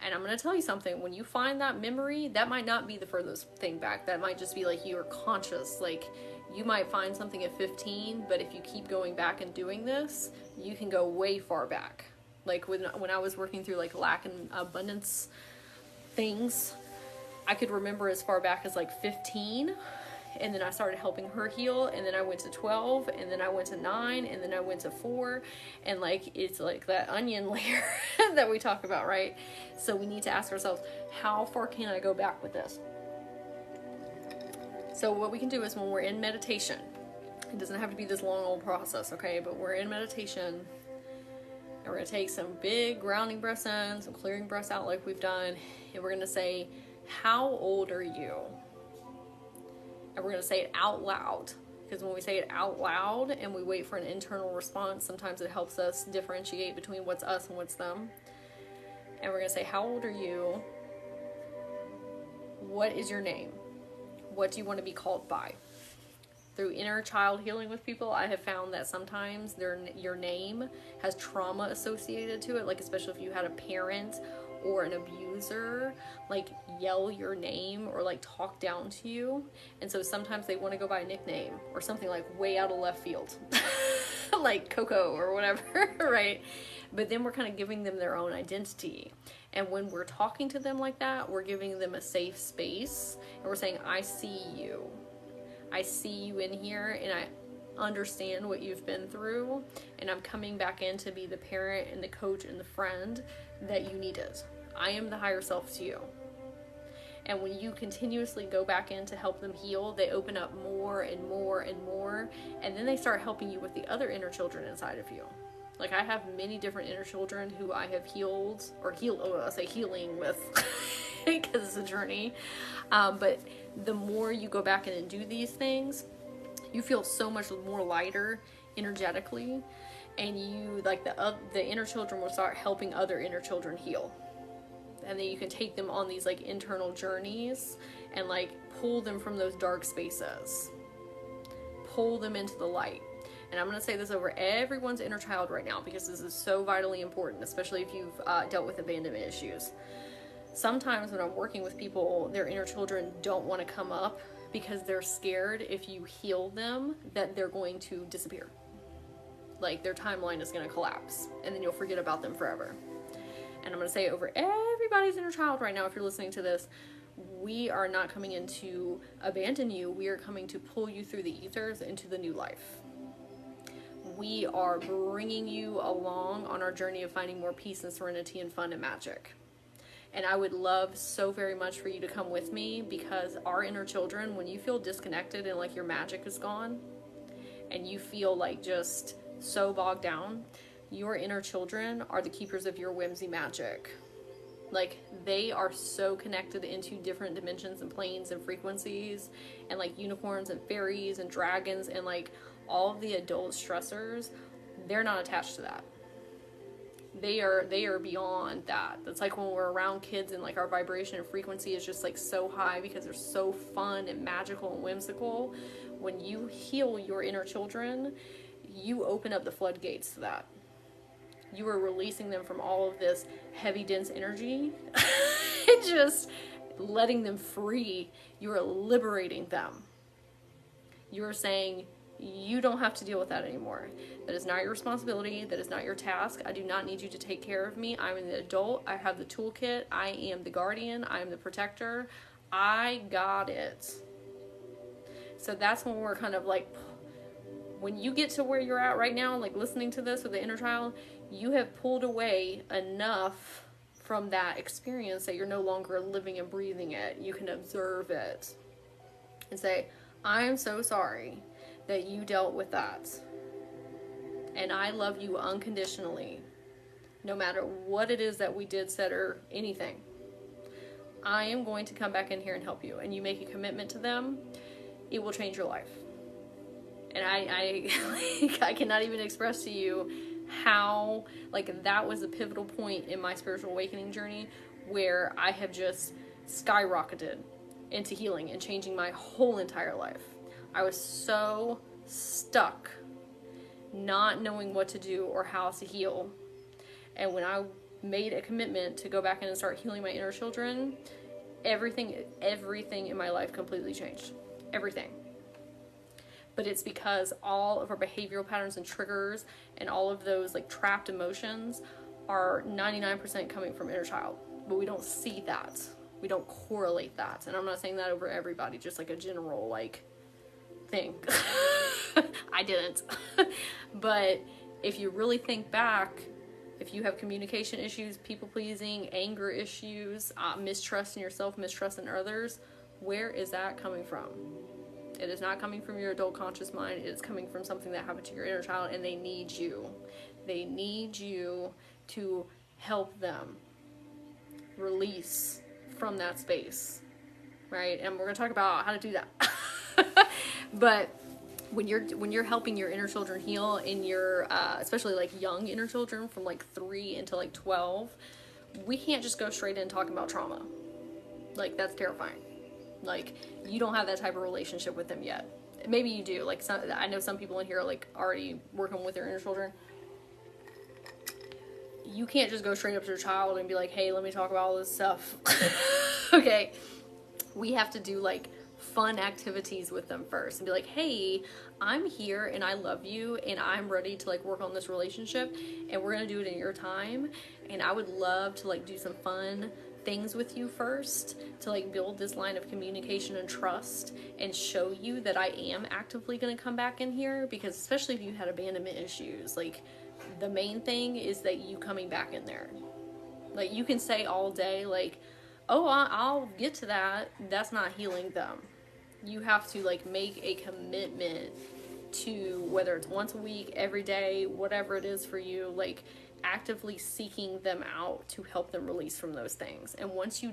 And I'm going to tell you something, when you find that memory, that might not be the furthest thing back. That might just be like you're conscious. Like, you might find something at 15, but if you keep going back and doing this, you can go way far back. Like when I was working through like lack and abundance things, I could remember as far back as like 15. And then I started helping her heal, and then I went to 12, and then I went to 9, and then I went to 4, and like, it's like that onion layer that we talk about, right? So we need to ask ourselves, how far can I go back with this? So what we can do is when we're in meditation, it doesn't have to be this long old process, okay? But we're in meditation, and we're going to take some big grounding breaths in, some clearing breaths out like we've done, and we're going to say, how old are you? And we're going to say it out loud, because when we say it out loud and we wait for an internal response, sometimes it helps us differentiate between what's us and what's them. And we're going to say, how old are you? What is your name? What do you want to be called by? Through inner child healing with people, I have found that sometimes your name has trauma associated to it, like especially if you had a parent or an abuser like yell your name or like talk down to you, and so sometimes they want to go by a nickname or something like way out of left field like Coco or whatever, right? But then we're kind of giving them their own identity, and when we're talking to them like that, we're giving them a safe space, and we're saying, I see you in here, and I understand what you've been through, and I'm coming back in to be the parent and the coach and the friend that you needed. I am the higher self to you. And when you continuously go back in to help them heal, they open up more and more and more, and then they start helping you with the other inner children inside of you. Like, I have many different inner children who I have healing with because it's a journey. But the more you go back in and do these things, you feel so much more lighter energetically, and you, like, the inner children will start helping other inner children heal. And then you can take them on these like internal journeys and like pull them from those dark spaces, pull them into the light. And I'm going to say this over everyone's inner child right now, because this is so vitally important, especially if you've dealt with abandonment issues. Sometimes when I'm working with people, their inner children don't want to come up because they're scared if you heal them that they're going to disappear. Like, their timeline is going to collapse, and then you'll forget about them forever. And I'm going to say over everybody's inner child right now, if you're listening to this, we are not coming in to abandon you. We are coming to pull you through the ethers into the new life. We are bringing you along on our journey of finding more peace and serenity and fun and magic. And I would love so very much for you to come with me, because our inner children, when you feel disconnected and like your magic is gone and you feel like just so bogged down, your inner children are the keepers of your whimsy magic. Like, they are so connected into different dimensions and planes and frequencies, and like unicorns and fairies and dragons and like all of the adult stressors, they're not attached to that. They are beyond that. That's like when we're around kids and like our vibration and frequency is just like so high because they're so fun and magical and whimsical. When you heal your inner children, you open up the floodgates to that. You are releasing them from all of this heavy, dense energy and just letting them free. You are liberating them. You are saying, you don't have to deal with that anymore. That is not your responsibility. That is not your task. I do not need you to take care of me. I'm an adult. I have the toolkit. I am the guardian. I am the protector. I got it. So that's when we're kind of like, when you get to where you're at right now, like listening to this with the inner child, you have pulled away enough from that experience that you're no longer living and breathing it. You can observe it and say, I am so sorry that you dealt with that. And I love you unconditionally, no matter what it is that we did, said, or anything. I am going to come back in here and help you. And you make a commitment to them, it will change your life. And I cannot even express to you how, like, that was a pivotal point in my spiritual awakening journey where I have just skyrocketed into healing and changing my whole entire life. I was so stuck not knowing what to do or how to heal. And when I made a commitment to go back in and start healing my inner children, everything in my life completely changed. Everything. But it's because all of our behavioral patterns and triggers and all of those like trapped emotions are 99% coming from inner child. But we don't see that. We don't correlate that. And I'm not saying that over everybody, just like a general like thing. I didn't. But if you really think back, if you have communication issues, people pleasing, anger issues, mistrust in yourself, mistrust in others, where is that coming from? It is not coming from your adult conscious mind. It is coming from something that happened to your inner child, and they need you. They need you to help them release from that space, right? And we're going to talk about how to do that. But when you're helping your inner children heal, in your especially like young inner children from like 3 into like 12, we can't just go straight in talking about trauma. Like, that's terrifying. Like, you don't have that type of relationship with them yet. Maybe you do. Like, I know some people in here are like already working with their inner children. You can't just go straight up to your child and be like, hey, let me talk about all this stuff. Okay. We have to do like fun activities with them first and be like, hey, I'm here and I love you and I'm ready to like work on this relationship, and we're going to do it in your time. And I would love to like do some fun things with you first to like build this line of communication and trust and show you that I am actively going to come back in here, because especially if you had abandonment issues, like the main thing is that you coming back in there. Like, you can say all day like, oh, I'll get to that. That's not healing them. You have to like make a commitment to, whether it's once a week, every day, whatever it is for you, like actively seeking them out to help them release from those things. And once you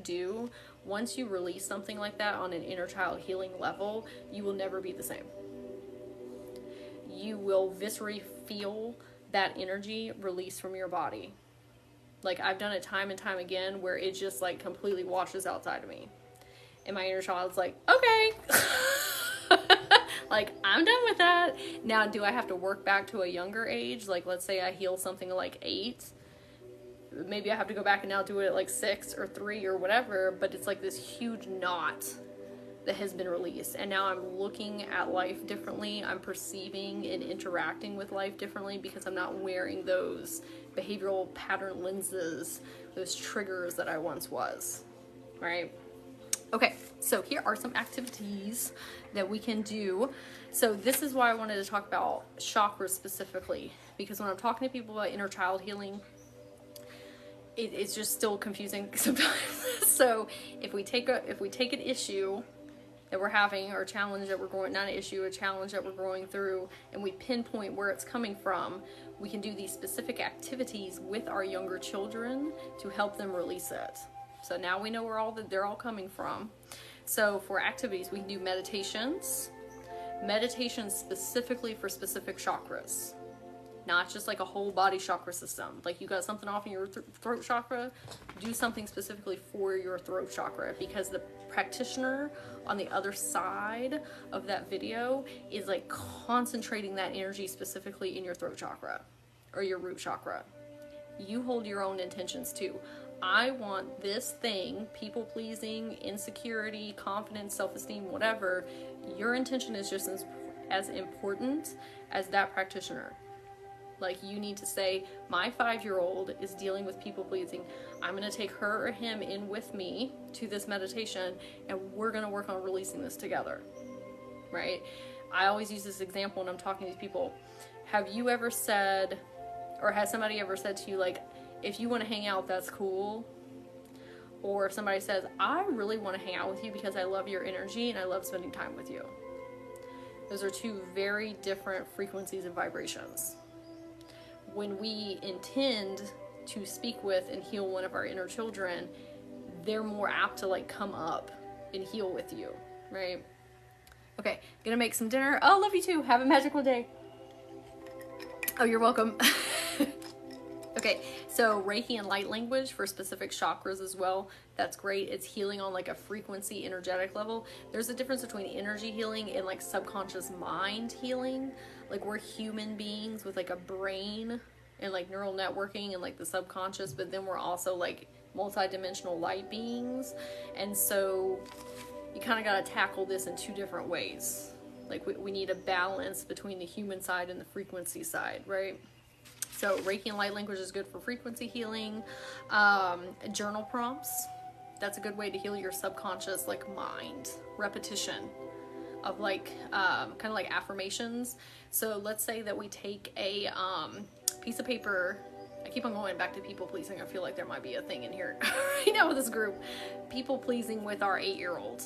release something like that on an inner child healing level, you will never be the same. You will viscerally feel that energy release from your body. Like, I've done it time and time again where it just like completely washes outside of me. And my inner child's like, okay. Like, I'm done with that. Now, do I have to work back to a younger age? Like, let's say I heal something like 8. Maybe I have to go back and now do it at like 6 or 3 or whatever. But it's like this huge knot that has been released. And now I'm looking at life differently. I'm perceiving and interacting with life differently because I'm not wearing those behavioral pattern lenses, those triggers that I once was, right? Okay, so here are some activities that we can do. So this is why I wanted to talk about chakras specifically, because when I'm talking to people about inner child healing, it's just still confusing sometimes. So if we take an issue that we're having, or a challenge that we're going, not an issue, a challenge that we're going through, and we pinpoint where it's coming from, we can do these specific activities with our younger children to help them release it. So now we know where they're all coming from. So for activities, we can do meditations specifically for specific chakras, not just like a whole body chakra system. Like, you got something off in your throat chakra, do something specifically for your throat chakra, because the practitioner on the other side of that video is like concentrating that energy specifically in your throat chakra or your root chakra. You hold your own intentions too. I want this thing, people pleasing, insecurity, confidence, self-esteem, whatever. Your intention is just as important as that practitioner. Like, you need to say, my 5-year-old is dealing with people pleasing. I'm going to take her or him in with me to this meditation, and we're going to work on releasing this together, right? I always use this example when I'm talking to these people. Have you ever said, or has somebody ever said to you, like, if you want to hang out, that's cool? Or if somebody says, I really want to hang out with you because I love your energy and I love spending time with you. Those are two very different frequencies and vibrations. When we intend to speak with and heal one of our inner children, they're more apt to like come up and heal with you, right? Okay, gonna make some dinner. Oh, love you too. Have a magical day. Oh, you're welcome. Okay, so Reiki and light language for specific chakras as well. That's great. It's healing on like a frequency, energetic level. There's a difference between energy healing and like subconscious mind healing. Like, we're human beings with like a brain and like neural networking and like the subconscious, but then we're also like multi-dimensional light beings. And so you kind of got to tackle this in 2 different ways. Like, we need a balance between the human side and the frequency side, right? So Reiki and light language is good for frequency healing. Journal prompts, that's a good way to heal your subconscious like mind. Repetition of like kind of like affirmations. So let's say that we take a piece of paper. I keep on going back to people pleasing. I feel like there might be a thing in here right now with this group. People pleasing with our 8-year-old.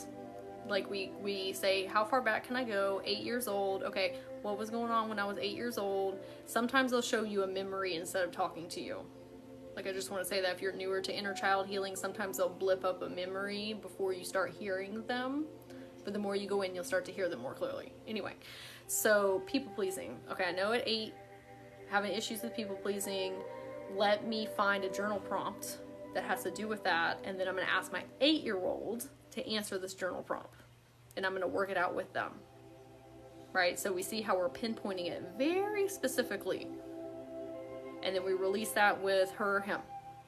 Like we say, how far back can I go? 8 years old. Okay, what was going on when I was 8 years old? Sometimes they'll show you a memory instead of talking to you. Like, I just want to say that if you're newer to inner child healing, sometimes they'll blip up a memory before you start hearing them. But the more you go in, you'll start to hear them more clearly. Anyway, so people pleasing. Okay, I know at 8, having issues with people pleasing. Let me find a journal prompt that has to do with that. And then I'm going to ask my 8-year-old to answer this journal prompt. And I'm going to work it out with them. Right? So we see how we're pinpointing it very specifically. And then we release that with her or him.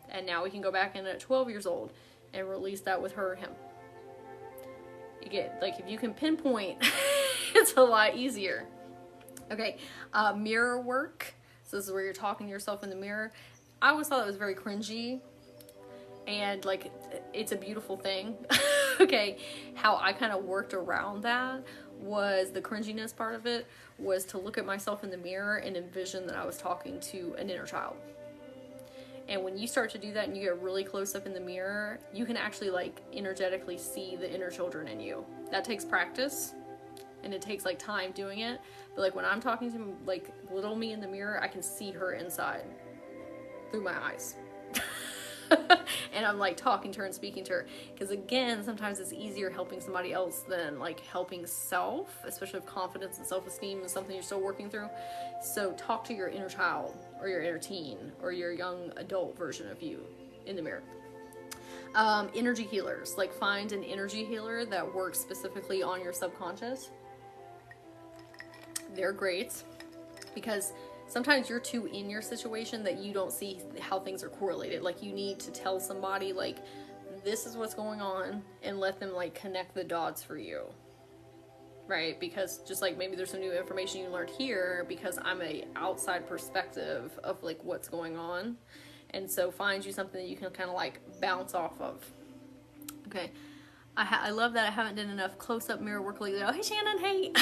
And now we can go back in at 12 years old and release that with her or him. You get, like, if you can pinpoint, it's a lot easier. Okay, mirror work. So this is where you're talking to yourself in the mirror. I always thought it was very cringy. And, like, it's a beautiful thing. Okay, how I kind of worked around that was the cringiness part of it was to look at myself in the mirror and envision that I was talking to an inner child. And when you start to do that and you get really close up in the mirror, you can actually, like, energetically see the inner children in you. That takes practice and it takes, like, time doing it. But, like, when I'm talking to, like, little me in the mirror, I can see her inside through my eyes. And I'm, like, talking to her and speaking to her. Because, again, sometimes it's easier helping somebody else than, like, helping self, especially if confidence and self-esteem is something you're still working through. So talk to your inner child or your inner teen or your young adult version of you in the mirror. Energy healers. Like, find an energy healer that works specifically on your subconscious. They're great because sometimes you're too in your situation that you don't see how things are correlated. Like, you need to tell somebody, like, this is what's going on, and let them, like, connect the dots for you. Right? Because just like maybe there's some new information you learned here because I'm a outside perspective of, like, what's going on. And so find you something that you can kind of, like, bounce off of. Okay. I love that I haven't done enough close-up mirror work lately. Oh, hey, Shannon, hey.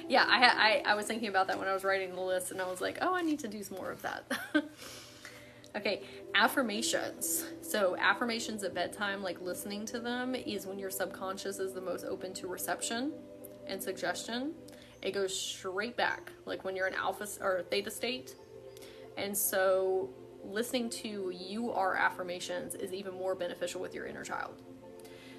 Yeah, I was thinking about that when I was writing the list, and I was like, oh, I need to do some more of that. Okay, affirmations. So affirmations at bedtime, like listening to them, is when your subconscious is the most open to reception and suggestion. It goes straight back, like when you're in alpha or theta state. And so listening to you are affirmations is even more beneficial with your inner child.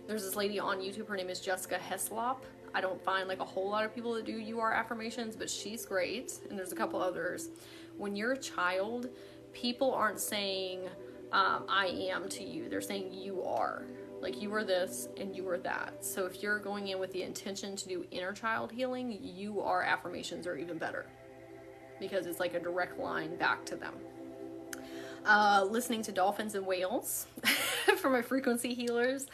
There's this lady on YouTube, her name is Jessica Heslop. I don't find, like, a whole lot of people that do you are affirmations, but she's great. And there's a couple others. When you're a child, people aren't saying, I am to you. They're saying you are. Like, you are this and you are that. So if you're going in with the intention to do inner child healing, you are affirmations are even better. Because it's like a direct line back to them. Listening to dolphins and whales for my frequency healers.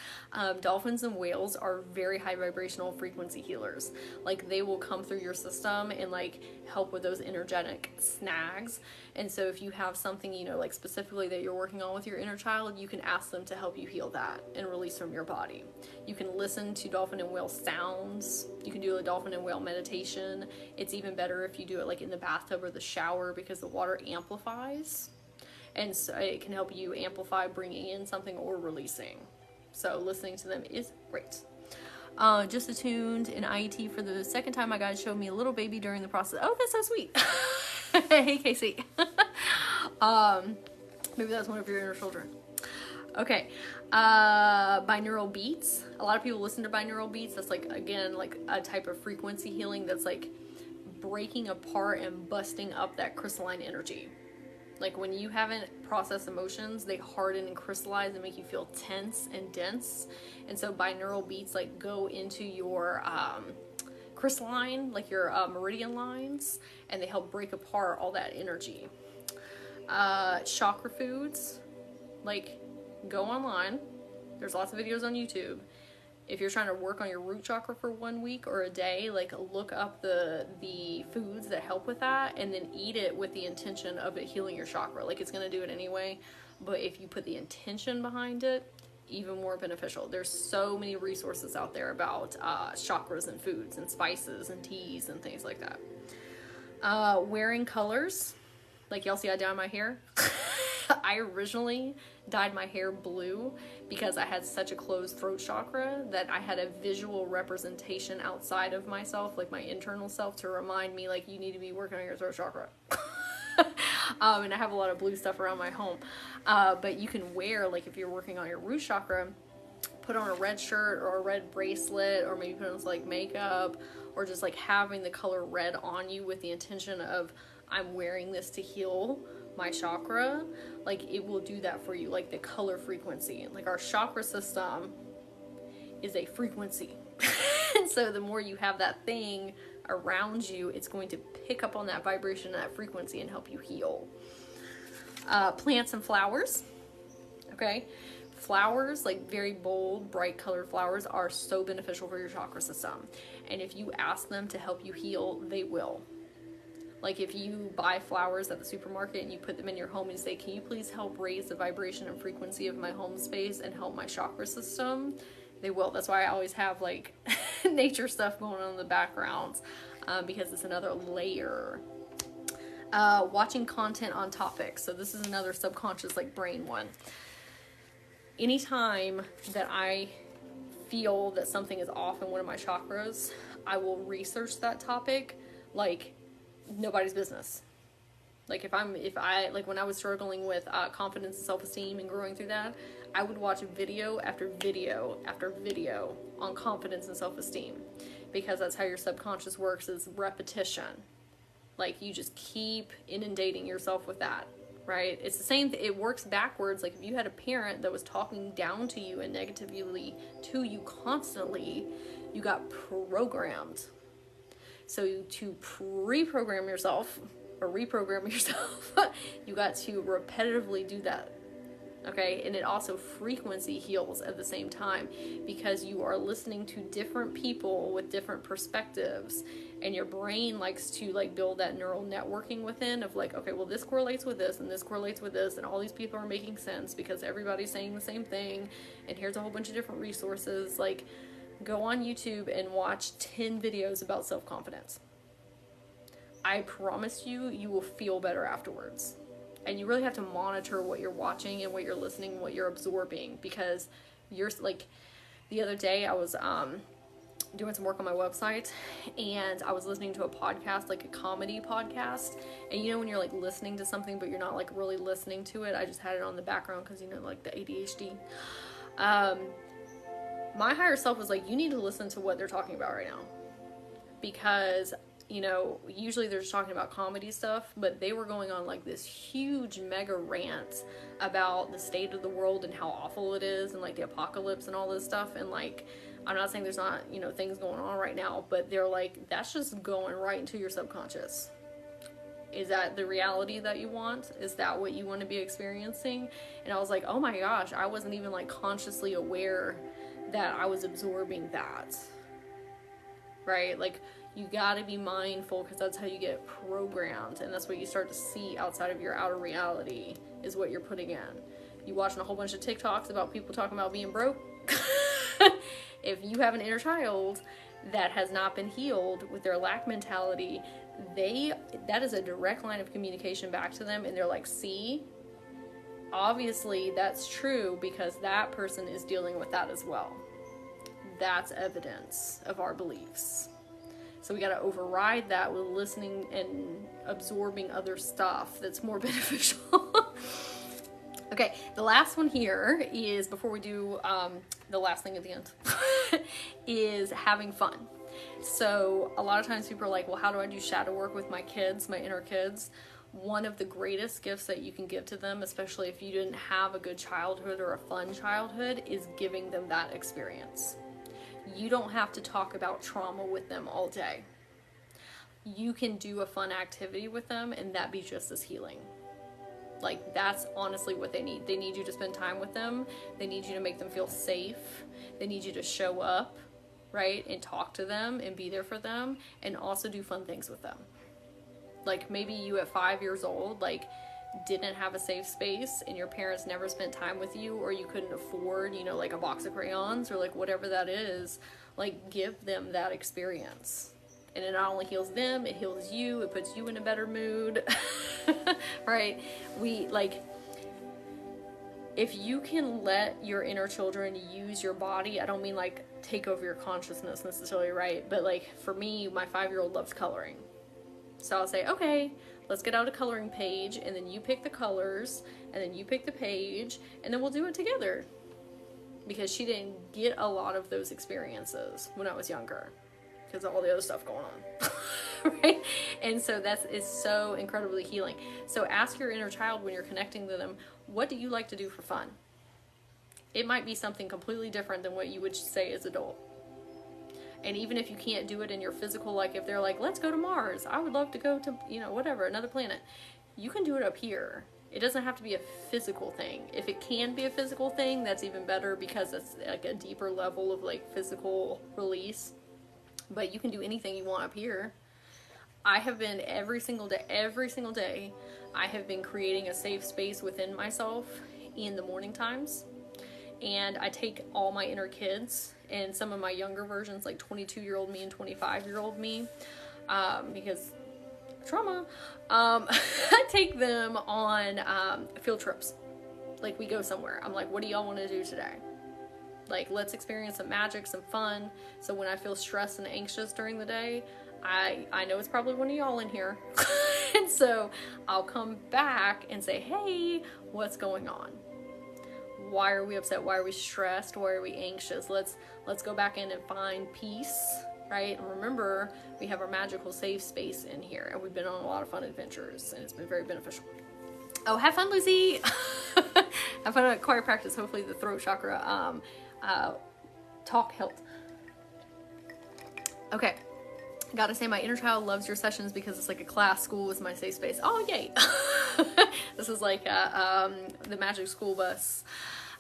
Dolphins and whales are very high vibrational frequency healers. Like, they will come through your system and, like, help with those energetic snags. And so if you have something, you know, like, specifically that you're working on with your inner child, you can ask them to help you heal that and release from your body. You can listen to dolphin and whale sounds. You can do a dolphin and whale meditation. It's even better if you do it, like, in the bathtub or the shower, because the water amplifies. And so it can help you amplify bringing in something or releasing. So listening to them is great. Just attuned in IET for the second time. My guide showed me a little baby during the process. Oh, that's so sweet. Hey, Casey. Maybe that's one of your inner children. Okay. Binaural beats. A lot of people listen to binaural beats. That's, like, again, like a type of frequency healing that's, like, breaking apart and busting up that crystalline energy. Like, when you haven't processed emotions, they harden and crystallize and make you feel tense and dense. And so binaural beats, like, go into your crystalline, like your meridian lines, and they help break apart all that energy. Chakra foods, like, go online. There's lots of videos on YouTube. If you're trying to work on your root chakra for 1 week or a day, like, look up the foods that help with that and then eat it with the intention of it healing your chakra. Like, it's going to do it anyway, but if you put the intention behind it, even more beneficial. There's so many resources out there about chakras and foods and spices and teas and things like that. Wearing colors. Like, y'all see I dye my hair? I originally dyed my hair blue because I had such a closed throat chakra that I had a visual representation outside of myself, like my internal self, to remind me, like, you need to be working on your throat chakra. And I have a lot of blue stuff around my home. But you can wear, like, if you're working on your root chakra, put on a red shirt or a red bracelet, or maybe put on some, like, makeup, or just like having the color red on you with the intention of, I'm wearing this to heal my chakra. Like, it will do that for you. Like the color frequency, like our chakra system is a frequency. And so the more you have that thing around you, it's going to pick up on that vibration and that frequency and help you heal. Plants and flowers. Okay. Flowers, like very bold, bright colored flowers, are so beneficial for your chakra system. And if you ask them to help you heal, they will. Like if you buy flowers at the supermarket and you put them in your home and you say, can you please help raise the vibration and frequency of my home space and help my chakra system? They will. That's why I always have like nature stuff going on in the background, because it's another layer. Watching content on topics. So this is another subconscious, like, brain one. Anytime that I feel that something is off in one of my chakras, I will research that topic like nobody's business. Like if I like when I was struggling with confidence and self-esteem and growing through that, I would watch video after video after video on confidence and self-esteem, because that's how your subconscious works, is repetition. Like you just keep inundating yourself with that. Right? It's the same. It works backwards. Like if you had a parent that was talking down to you and negatively to you constantly, you got programmed. So to pre-program yourself or reprogram yourself, you got to repetitively do that. Okay. And it also frequency heals at the same time, because you are listening to different people with different perspectives, and your brain likes to like build that neural networking within of like, okay, well this correlates with this and this correlates with this, and all these people are making sense because everybody's saying the same thing, and here's a whole bunch of different resources. Like, go on YouTube and watch 10 videos about self-confidence. I promise you, you will feel better afterwards. And you really have to monitor what you're watching and what you're listening, what you're absorbing, because you're like, the other day I was doing some work on my website, and I was listening to a podcast, like a comedy podcast. And you know when you're like listening to something but you're not like really listening to it, I just had it on the background because, you know, like the ADHD. My higher self was like, you need to listen to what they're talking about right now, because, you know, usually they're just talking about comedy stuff, but they were going on like this huge mega rant about the state of the world and how awful it is, and like the apocalypse and all this stuff. And like, I'm not saying there's not, you know, things going on right now, but they're like, that's just going right into your subconscious. Is that the reality that you want? Is that what you want to be experiencing? And I was like, oh my gosh, I wasn't even like consciously aware that I was absorbing that. Right? Like, you gotta be mindful, because that's how you get programmed, and that's what you start to see outside of your outer reality, is what you're putting in. You watching a whole bunch of TikToks about people talking about being broke. If you have an inner child that has not been healed with their lack mentality, that is a direct line of communication back to them, and they're like, see, obviously that's true, because that person is dealing with that as well. That's evidence of our beliefs. So we got to override that with listening and absorbing other stuff that's more beneficial. Okay, the last one here is, before we do the last thing at the end, is having fun. So a lot of times people are like, well, how do I do shadow work with my kids, my inner kids? One of the greatest gifts that you can give to them, especially if you didn't have a good childhood or a fun childhood, is giving them that experience. You don't have to talk about trauma with them all day. You can do a fun activity with them, and that be just as healing. Like, that's honestly what they need. They need you to spend time with them. They need you to make them feel safe. They need you to show up, right? And talk to them and be there for them, and also do fun things with them. Like, maybe you at 5 years old, like, didn't have a safe space, and your parents never spent time with you, or you couldn't afford, you know, like a box of crayons, or like whatever that is. Like, give them that experience. And it not only heals them, it heals you, it puts you in a better mood. Right? if you can let your inner children use your body, I don't mean like take over your consciousness necessarily, right? But like for me, my 5-year-old loves coloring. So I'll say, okay, let's get out a coloring page, and then you pick the colors, and then you pick the page, and then we'll do it together. Because she didn't get a lot of those experiences when I was younger, because of all the other stuff going on. Right? And so is so incredibly healing. So ask your inner child when you're connecting to them, what do you like to do for fun? It might be something completely different than what you would say as adult. And even if you can't do it in your physical, like if they're like, let's go to Mars, I would love to go to, whatever, another planet. You can do it up here. It doesn't have to be a physical thing. If it can be a physical thing, that's even better, because it's like a deeper level of like physical release. But you can do anything you want up here. I have been every single day, I have been creating a safe space within myself in the morning times. And I take all my inner kids and some of my younger versions, like 22-year-old me and 25-year-old me, because trauma, I take them on field trips. Like, we go somewhere. I'm like, what do y'all want to do today? Like, let's experience some magic, some fun. So when I feel stressed and anxious during the day, I know it's probably one of y'all in here. And so I'll come back and say, hey, what's going on? Why are we upset? Why are we stressed? Why are we anxious? Let's go back in and find peace, right? And remember, we have our magical safe space in here, and we've been on a lot of fun adventures, and it's been very beneficial. Oh, have fun, Lucy. Have fun at choir practice. Hopefully the throat chakra talk helped. Okay. Gotta say, my inner child loves your sessions because it's like a class. School is my safe space. Oh, yay. This is like the magic school bus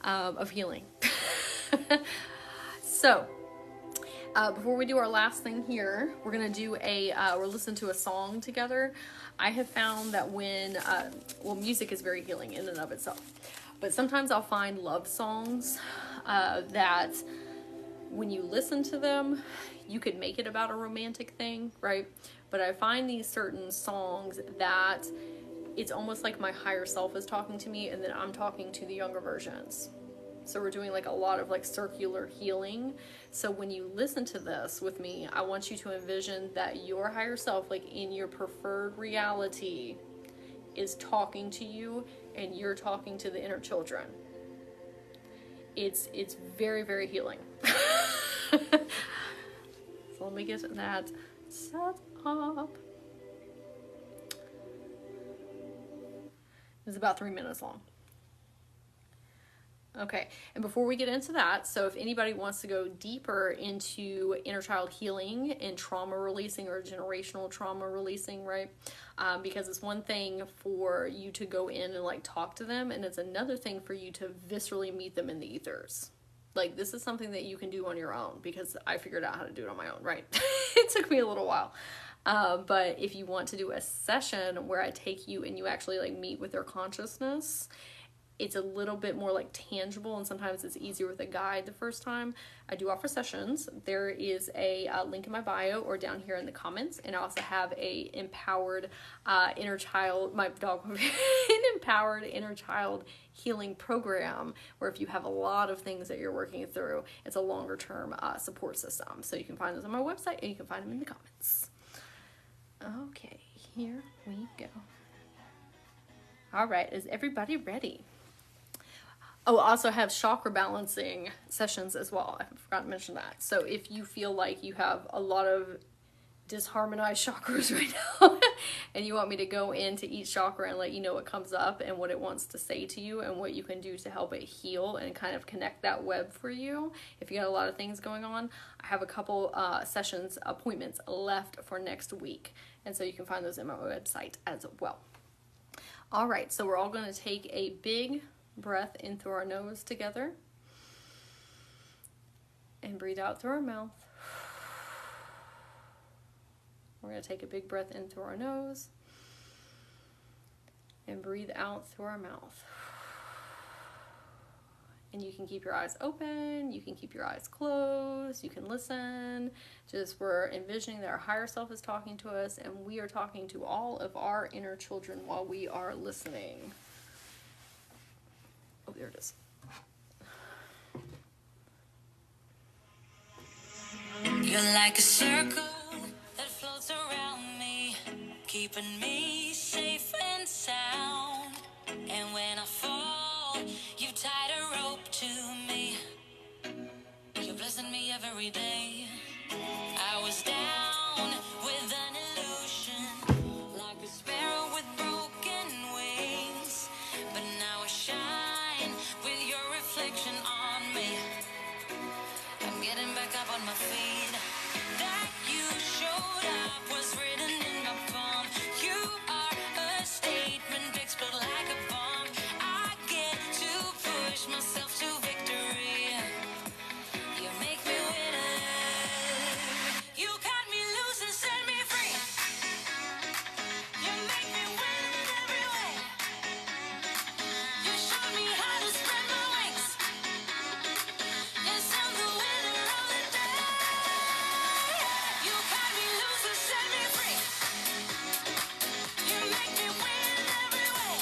of healing. So, before we do our last thing here, we're gonna do we're listening to a song together. I have found that when, music is very healing in and of itself, but sometimes I'll find love songs that when you listen to them, you could make it about a romantic thing, right? But I find these certain songs that it's almost like my higher self is talking to me, and then I'm talking to the younger versions. So we're doing like a lot of like circular healing. So when you listen to this with me, I want you to envision that your higher self, like in your preferred reality, is talking to you, and you're talking to the inner children. It's very, very healing. So let me get that set up. It's about 3 minutes long. Okay, and before we get into that, so if anybody wants to go deeper into inner child healing and trauma releasing or generational trauma releasing, right? Because it's one thing for you to go in and like talk to them, and it's another thing for you to viscerally meet them in the ethers. Like, this is something that you can do on your own, because I figured out how to do it on my own, right? It took me a little while. But if you want to do a session where I take you and you actually like meet with their consciousness, it's a little bit more like tangible, and sometimes it's easier with a guide the first time. I do offer sessions. There is a link in my bio or down here in the comments, and I also have a empowered inner child, my dog, an empowered inner child healing program, where if you have a lot of things that you're working through, it's a longer term support system. So you can find those on my website, and you can find them in the comments. Okay, here we go. All right, is everybody ready? Oh, I also have chakra balancing sessions as well. I forgot to mention that. So if you feel like you have a lot of disharmonized chakras right now, and you want me to go into each chakra and let you know what comes up and what it wants to say to you and what you can do to help it heal and kind of connect that web for you, if you got a lot of things going on, I have a couple sessions, appointments left for next week. And so you can find those in my website as well. All right, so we're all going to take a big breath in through our nose together and breathe out through our mouth. We're going to take a big breath in through our nose and breathe out through our mouth. And you can keep your eyes open, you can keep your eyes closed, you can listen. Just, we're envisioning that our higher self is talking to us, and we are talking to all of our inner children while we are listening. Oh, there it is. You're like a circle that floats around me, keeping me safe and sound. And when I fall, you tied a rope to me. You're blessing me every day. I was down with an illusion, like a sparrow with broken wings. But now I shine with your reflection on me. I'm getting back up on my feet. That you showed up was written in my palm. You are a statement explode like a bomb. I get to push myself to victory. You make me winner. You cut me loose and set me free. You make me win in every way. You showed me how to spread my wings. Yes, I'm the winner of the day. You cut me loose and set me free. You make me win in every way.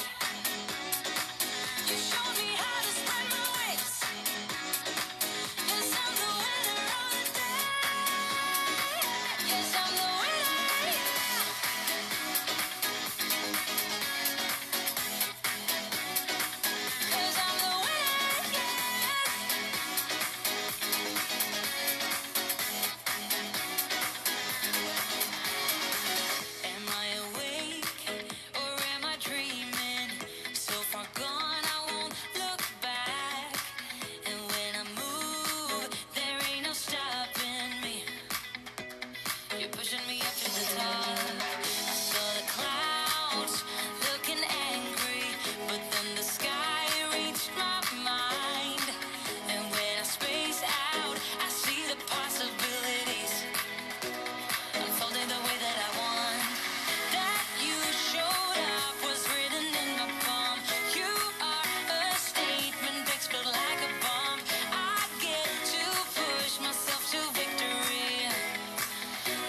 You showed me how to spread my wings. Yes, I'm the winner of the day. Yes, I'm the winner. Cause I'm the winner. Am I awake or am I dreaming? So far gone, I won't look back. And when I move, there ain't no stopping me. You're pushing me up to the top. I saw the clouds looking angry, but then the sky reached my mind. And when I space out, I see the possibilities unfolding the way that I want. That you showed up was written in my palm. You are a statement, explode like a bomb. I get to push myself to victory.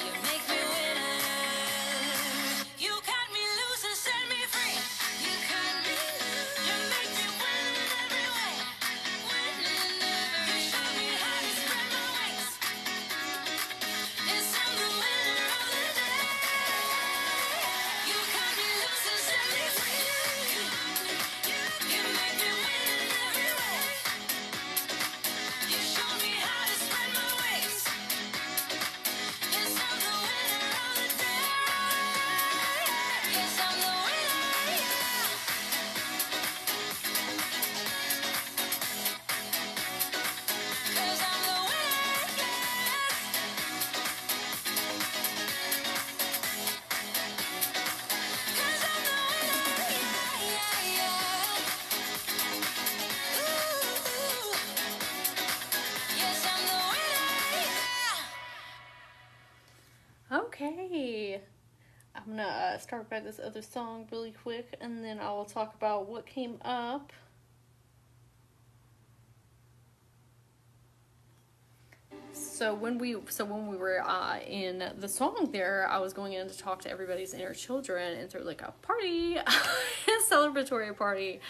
You make me winner. You cut me loose and set me free. You cut me loose. You make me win in every way. Win in every way. You show me how to spread my wings. Yes, I'm the winner of the day. You cut me loose and set me free. You make me win in every way. You show me how to spread my wings. Yes, I'm the winner of the day. Yes, I'm the winner. Cause I'm the winner. Cause I'm the winner. Ooh. Yes, I'm the winner. Okay. I'm gonna start by this other song really quick, and then I will talk about what came up. So when we were in the song there, I was going in to talk to everybody's inner children and throw like a party, a celebratory party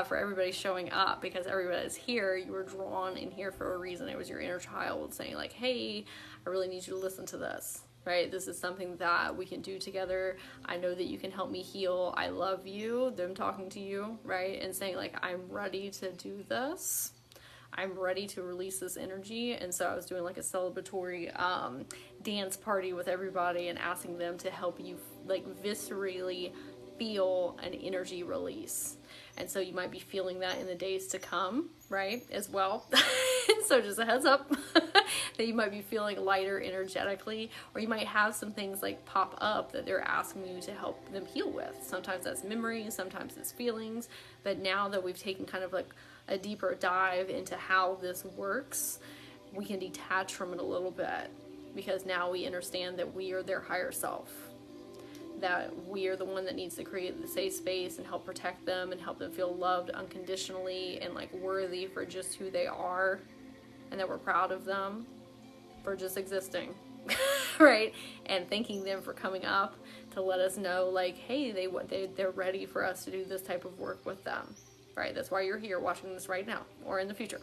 for everybody showing up, because everybody's here. You were drawn in here for a reason. It was your inner child saying like, hey, I really need you to listen to this, right? This is something that we can do together. I know that you can help me heal. I love you. Them talking to you, right? And saying like, I'm ready to do this. I'm ready to release this energy. And so I was doing like a celebratory dance party with everybody and asking them to help you like viscerally feel an energy release. And so you might be feeling that in the days to come, right, as well. So just a heads up that you might be feeling lighter energetically, or you might have some things like pop up that they're asking you to help them heal with. Sometimes that's memories, sometimes it's feelings. But now that we've taken kind of like a deeper dive into how this works, we can detach from it a little bit, because now we understand that we are their higher self, that we are the one that needs to create the safe space and help protect them and help them feel loved unconditionally and like worthy for just who they are, and that we're proud of them for just existing. Right? And thanking them for coming up to let us know like, hey, they're ready for us to do this type of work with them. right? That's why you're here watching this right now or in the future.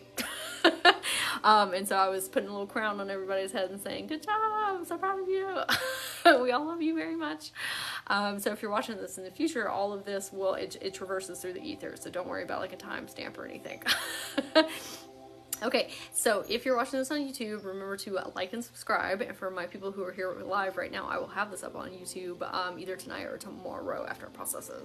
And so I was putting a little crown on everybody's head and saying, good job, I'm so proud of you. We all love you very much. So if you're watching this in the future, all of this it traverses through the ether. So don't worry about like a timestamp or anything. Okay, so if you're watching this on YouTube, remember to like and subscribe. And for my people who are here live right now, I will have this up on YouTube either tonight or tomorrow after it processes.